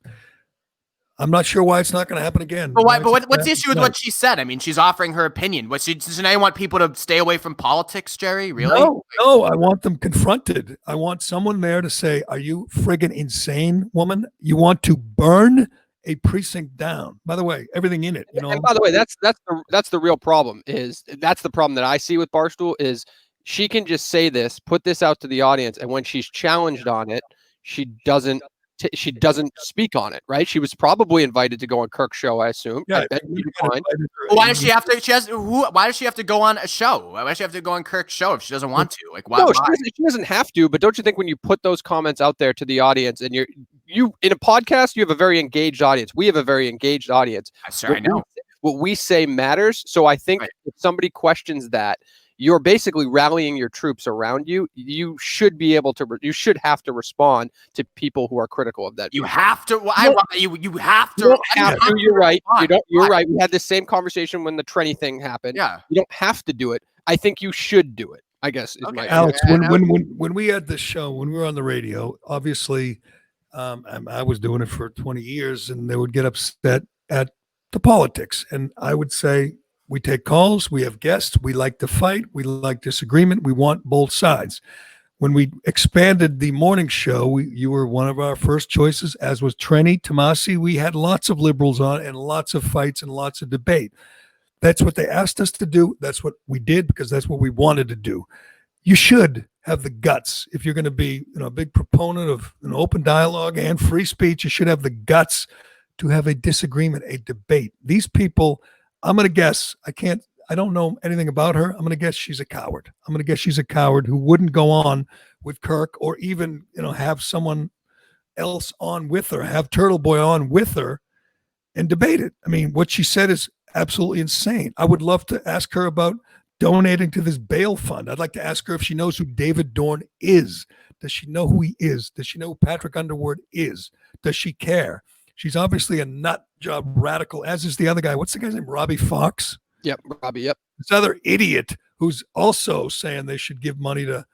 I'm not sure why it's not going to happen again. But what's the issue with what she said? I mean, she's offering her opinion. So now you want people to stay away from politics, Jerry? Really? No, I want them confronted. I want someone there to say, are you friggin' insane, woman? You want to burn a precinct down? By the way, everything in it. And by the way, that's the real problem. That's the problem that I see with Barstool is she can just say this, put this out to the audience, and when she's challenged on it, she doesn't speak on it, right? She was probably invited to go on Kirk's show, I assume. Yeah, I bet why does she have to? Why does she have to go on a show? Why does she have to go on Kirk's show if she doesn't want to? Like, why? No, she doesn't have to. But don't you think when you put those comments out there to the audience, and you in a podcast, you have a very engaged audience. We have a very engaged audience. Sure, I know. What we say matters. So I think if somebody questions that, you're basically rallying your troops around you. You should be able to. You should have to respond to people who are critical of that. You have to. You have to. You don't have to. You're right. You're right. We had the same conversation when the Trenny thing happened. Yeah. You don't have to do it. I think you should do it. I guess is my Alex. When we had this show, when we were on the radio, obviously, I was doing it for 20 years, and they would get upset at the politics, and I would say, we take calls, we have guests, we like to fight, we like disagreement, we want both sides. When we expanded the morning show, you were one of our first choices, as was Trenny, Tomasi. We had lots of liberals on and lots of fights and lots of debate. That's what they asked us to do. That's what we did because that's what we wanted to do. You should have the guts. If you're going to be a big proponent of an open dialogue and free speech, you should have the guts to have a disagreement, a debate. These people, I'm going to guess, I don't know anything about her. I'm going to guess she's a coward. I'm going to guess she's a coward who wouldn't go on with Kirk or even, have someone else on with her, have Turtle Boy on with her and debate it. I mean, what she said is absolutely insane. I would love to ask her about donating to this bail fund. I'd like to ask her if she knows who David Dorn is. Does she know who he is? Does she know who Patrick Underwood is? Does she care? She's obviously a nut job radical, as is the other guy. What's the guy's name? Robbie Fox? Yep, Robbie, yep. This other idiot who's also saying they should give money to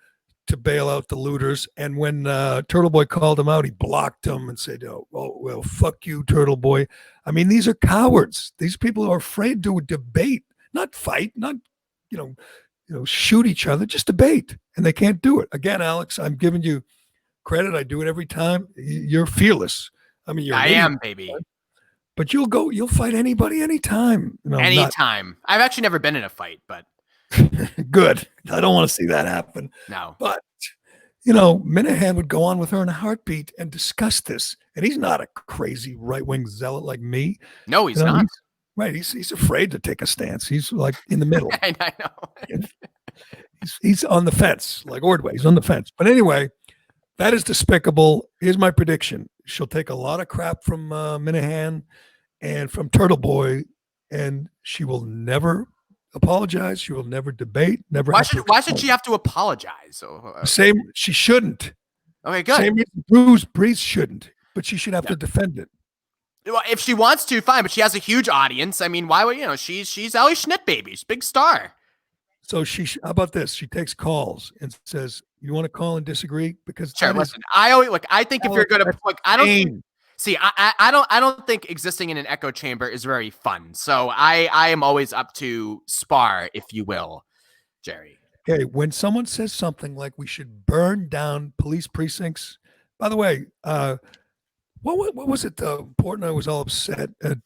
bail out the looters. And when Turtle Boy called him out, he blocked him and said, oh, well, fuck you, Turtle Boy. I mean, these are cowards. These people are afraid to debate, not fight, not, shoot each other, just debate. And they can't do it. Again, Alex, I'm giving you credit. I do it every time. You're fearless. I mean, I am, baby. But you'll fight anybody anytime. Anytime. I've actually never been in a fight, but good. I don't want to see that happen. No. But Minahan would go on with her in a heartbeat and discuss this. And he's not a crazy right-wing zealot like me. No, he's not. He's afraid to take a stance. He's like in the middle. I know. He's on the fence, like Ordway. He's on the fence. But anyway, that is despicable. Here's my prediction. She'll take a lot of crap from Minahan and from Turtle Boy, and she will never apologize. She will never debate. Never. Why should she have to apologize? She shouldn't. Okay, good. Same reason Drew Brees shouldn't, but she should have to defend it. Well, if she wants to, fine. But she has a huge audience. I mean, why would she's Ellie Schnitt, baby. She's a big star. So how about this? She takes calls and says, "You want to call and disagree?" Because sure. Listen, I think if you're going to I don't see. I don't think existing in an echo chamber is very fun. So I am always up to spar, if you will, Jerry. Okay, when someone says something like we should burn down police precincts. By the way, what was it? Portnoy was all upset at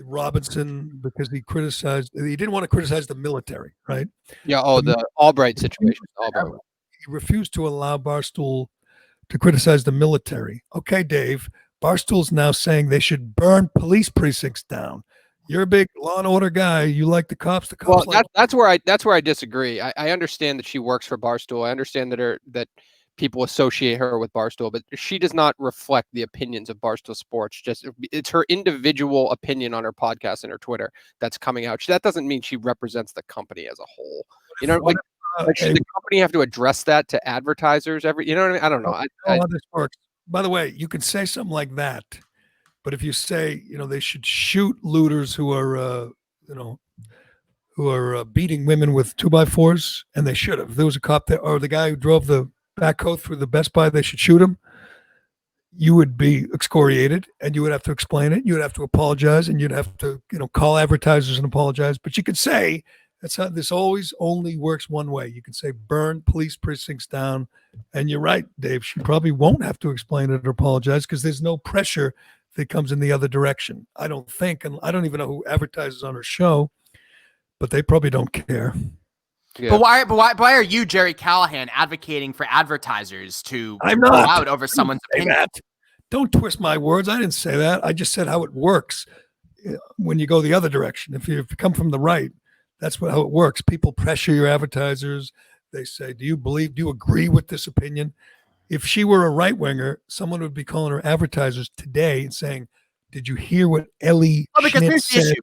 Robinson because he didn't want to criticize the military, right? Yeah. Oh, the Albright situation. Albright. He refused to allow Barstool to criticize the military. Okay, Dave. Barstool's now saying they should burn police precincts down. You're a big law and order guy. You like the cops. The cops. Well, that's where I disagree. I understand that she works for Barstool. I understand that people associate her with Barstool, but she does not reflect the opinions of Barstool Sports. It's her individual opinion on her podcast and her Twitter that's coming out. That doesn't mean she represents the company as a whole. Should the company have to address that to advertisers what I mean? I don't know. How this works. By the way, you can say something like that, but if you say, they should shoot looters who are, beating women with 2x4s, and they should have. If there was a cop there, or the guy who drove the backhoe through the Best Buy, they should shoot him. You would be excoriated, and you would have to explain it. You would have to apologize, and you'd have to, call advertisers and apologize. But you could say that's how this always only works one way. You can say burn police precincts down, and you're right, Dave. She probably won't have to explain it or apologize because there's no pressure that comes in the other direction. I don't think, and I don't even know who advertises on her show, but they probably don't care. Yeah. But why are you, Jerry Callahan, advocating for advertisers to go out over someone's opinion? That. Don't twist my words. I didn't say that. I just said how it works when you go the other direction. If you come from the right, that's how it works. People pressure your advertisers. They say, do you agree with this opinion? If she were a right winger, someone would be calling her advertisers today and saying, did you hear what Ellie Schnitt said?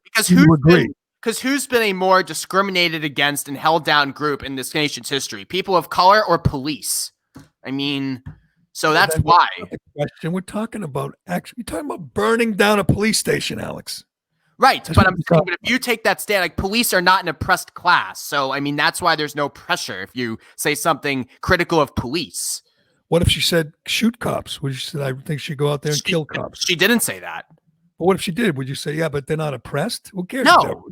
Because who's been a more discriminated against and held down group in this nation's history? People of color or police? I mean, so that's why. The question we're talking about, you're talking about burning down a police station, Alex. Right, but I'm saying, but if you take that stand, like police are not an oppressed class, so I mean that's why there's no pressure if you say something critical of police. What if she said shoot cops? Would you say I think she'd go out there and kill cops? She didn't say that. But what if she did? Would you say, yeah, but they're not oppressed? Who cares? No,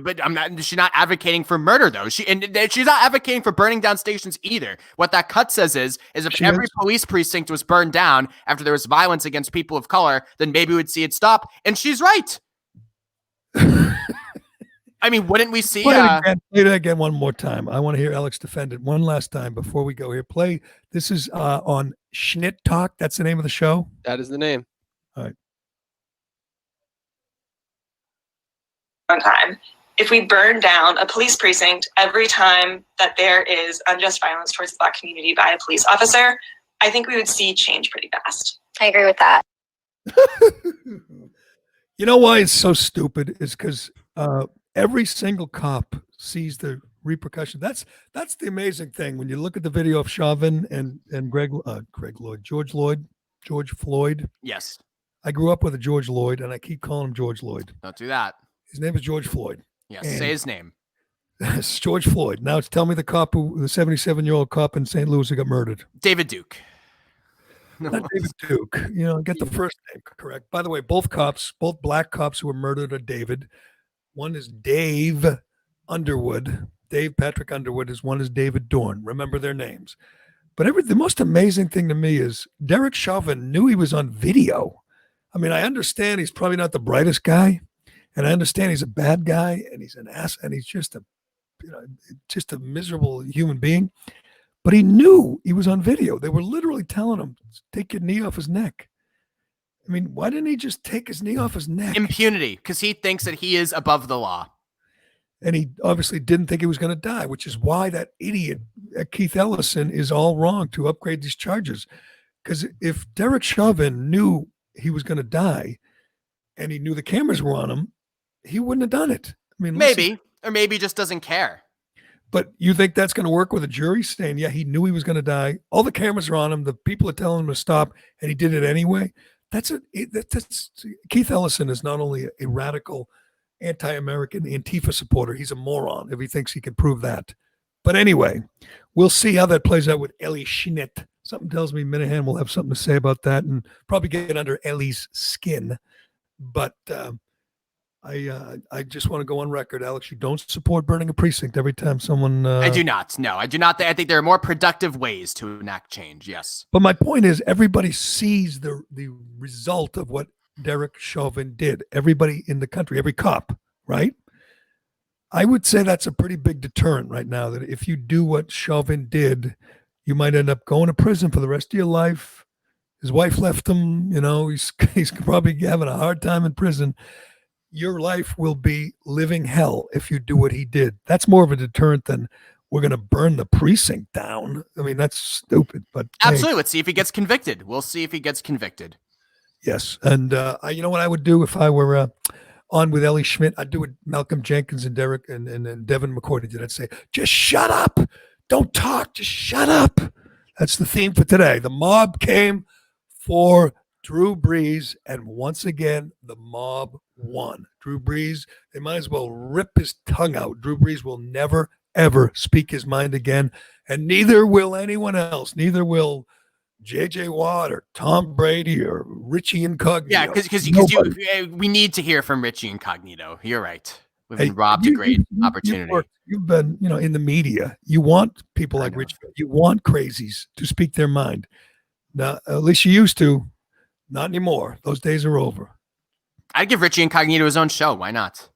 but she's not advocating for murder though. She's not advocating for burning down stations either. What that cut says is if every police precinct was burned down after there was violence against people of color, then maybe we'd see it stop. And she's right. I mean, wouldn't we see? Play it again one more time. I want to hear Alex defend it one last time before we go here. This is on Schnitt Talk. That's the name of the show? That is the name. All right. One time. If we burn down a police precinct every time that there is unjust violence towards the Black community by a police officer, I think we would see change pretty fast. I agree with that. You know why it's so stupid is because every single cop sees the repercussions. That's the amazing thing when you look at the video of Chauvin and George Floyd. Yes. I grew up with a George Lloyd, and I keep calling him George Lloyd. Don't do that. His name is George Floyd. Yes. And say his name. it's George Floyd. Now tell me the 77-year-old cop in St. Louis who got murdered. David Duke. Not David Duke. Get the first name correct. By the way, both black cops who were murdered are David. One is Dave Underwood. Dave Patrick Underwood one is David Dorn. Remember their names. But the most amazing thing to me is Derek Chauvin knew he was on video. I mean, I understand he's probably not the brightest guy, and I understand he's a bad guy, and he's an ass, and he's just a miserable human being. But he knew he was on video. They were literally telling him, take your knee off his neck. I mean, why didn't he just take his knee off his neck? Impunity, because he thinks that he is above the law. And he obviously didn't think he was going to die, which is why that idiot Keith Ellison is all wrong to upgrade these charges. Because if Derek Chauvin knew he was going to die and he knew the cameras were on him, he wouldn't have done it. I mean, maybe, or maybe he just doesn't care. But you think that's going to work with a jury saying, yeah, he knew he was going to die. All the cameras are on him. The people are telling him to stop, and he did it anyway. That's Keith Ellison is not only a radical anti-American Antifa supporter, he's a moron if he thinks he can prove that. But anyway, we'll see how that plays out with Ellie Schnitt. Something tells me Minahan will have something to say about that and probably get under Ellie's skin. But I just want to go on record, Alex. You don't support burning a precinct every time someone. I do not. No, I do not. I think there are more productive ways to enact change. Yes. But my point is, everybody sees the result of what Derek Chauvin did. Everybody in the country, every cop, right? I would say that's a pretty big deterrent right now. That if you do what Chauvin did, you might end up going to prison for the rest of your life. His wife left him. He's probably having a hard time in prison. Your life will be living hell if you do what he did. That's more of a deterrent than we're going to burn the precinct down. I mean, that's stupid. But absolutely, let's see if he gets convicted. We'll see if he gets convicted. Yes, and you know what I would do if I were on with Ellie Schnitt? I'd do what Malcom Jenkins and Derek and Devin McCourty did. I'd say, just shut up. Don't talk. Just shut up. That's the theme for today. The mob came for Drew Brees, and once again, the mob won. Drew Brees, they might as well rip his tongue out. Drew Brees will never, ever speak his mind again, and neither will anyone else. Neither will J.J. Watt or Tom Brady or Richie Incognito. Yeah, because we need to hear from Richie Incognito. You're right. We've been robbed a great opportunity. You've been, in the media. You want people like Richie. You want crazies to speak their mind. Now, at least you used to. Not anymore. Those days are over. I'd give Richie Incognito his own show. Why not?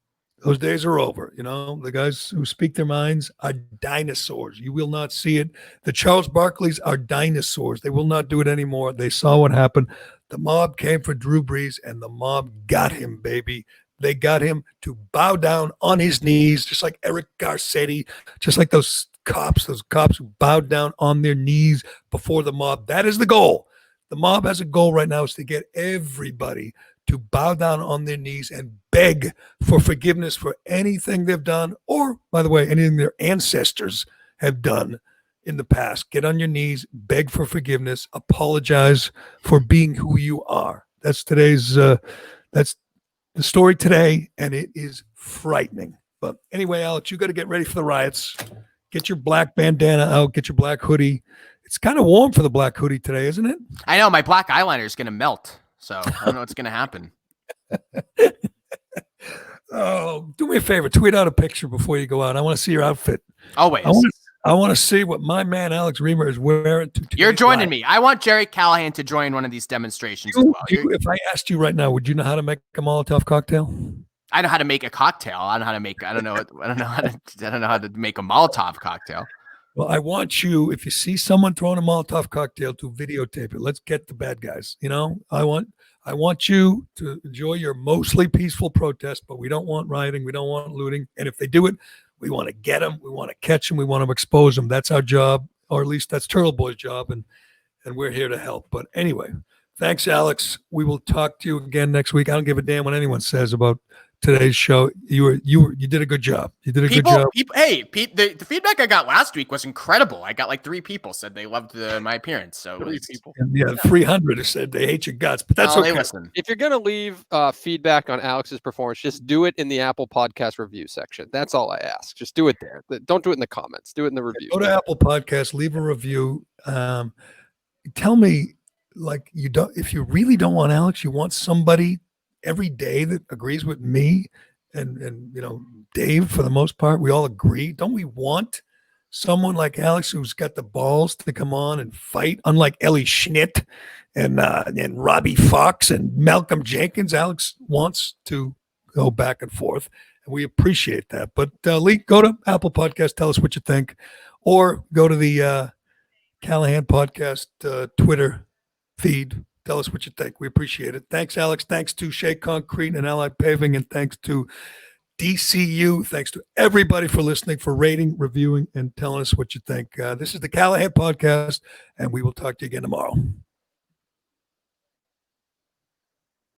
Those days are over. The guys who speak their minds are dinosaurs. You will not see it. The Charles Barkleys are dinosaurs. They will not do it anymore. They saw what happened. The mob came for Drew Brees, and the mob got him, baby. They got him to bow down on his knees, just like Eric Garcetti, just like those cops who bowed down on their knees before the mob. That is the goal. The mob has a goal right now is to get everybody to bow down on their knees and beg for forgiveness for anything they've done, or, by the way, anything their ancestors have done in the past. Get on your knees, beg for forgiveness, apologize for being who you are. That's that's the story today, and it is frightening. But anyway, Alex, you got to get ready for the riots. Get your black bandana out, get your black hoodie. It's kind of warm for the black hoodie today, isn't it? I know. My black eyeliner is going to melt, so I don't know what's going to happen. Oh, do me a favor. Tweet out a picture before you go out. I want to see your outfit. Always. I want to see what my man Alex Reamer is wearing. You're joining me. I want Jerry Callahan to join one of these demonstrations as well. If I asked you right now, would you know how to make a Molotov cocktail? I know how to make a cocktail. I don't know how to make a Molotov cocktail. Well, I want you, if you see someone throwing a Molotov cocktail, to videotape it. Let's get the bad guys. I want you to enjoy your mostly peaceful protest, but we don't want rioting. We don't want looting. And if they do it, we want to get them. We want to catch them. We want to expose them. That's our job, or at least that's Turtle Boy's job, and we're here to help. But anyway, thanks, Alex. We will talk to you again next week. I don't give a damn what anyone says about today's show. You did a good job. You did a good job. Hey, Pete, the feedback I got last week was incredible. I got like 3 people said they loved my appearance. So 3 people. Yeah, 300 have said they hate your guts, but that's okay. They listen. If you're gonna leave feedback on Alex's performance, just do it in the Apple Podcast review section. That's all I ask. Just do it there. Don't do it in the comments. Do it in the review. Go to Apple Podcast, leave a review. Tell me, like, if you really don't want Alex, you want somebody every day that agrees with me and Dave. For the most part, we all agree. Don't we want someone like Alex who's got the balls to come on and fight, unlike Ellie Schnitt and Robbie Fox and Malcom Jenkins? Alex wants to go back and forth, and we appreciate that. But Lee, go to Apple Podcast, tell us what you think, or go to the Callahan Podcast Twitter feed. Tell us what you think. We appreciate it. Thanks, Alex. Thanks to Shea Concrete and Allied Paving, and thanks to DCU. Thanks to everybody for listening, for rating, reviewing, and telling us what you think. This is the Callahan Podcast, and we will talk to you again tomorrow.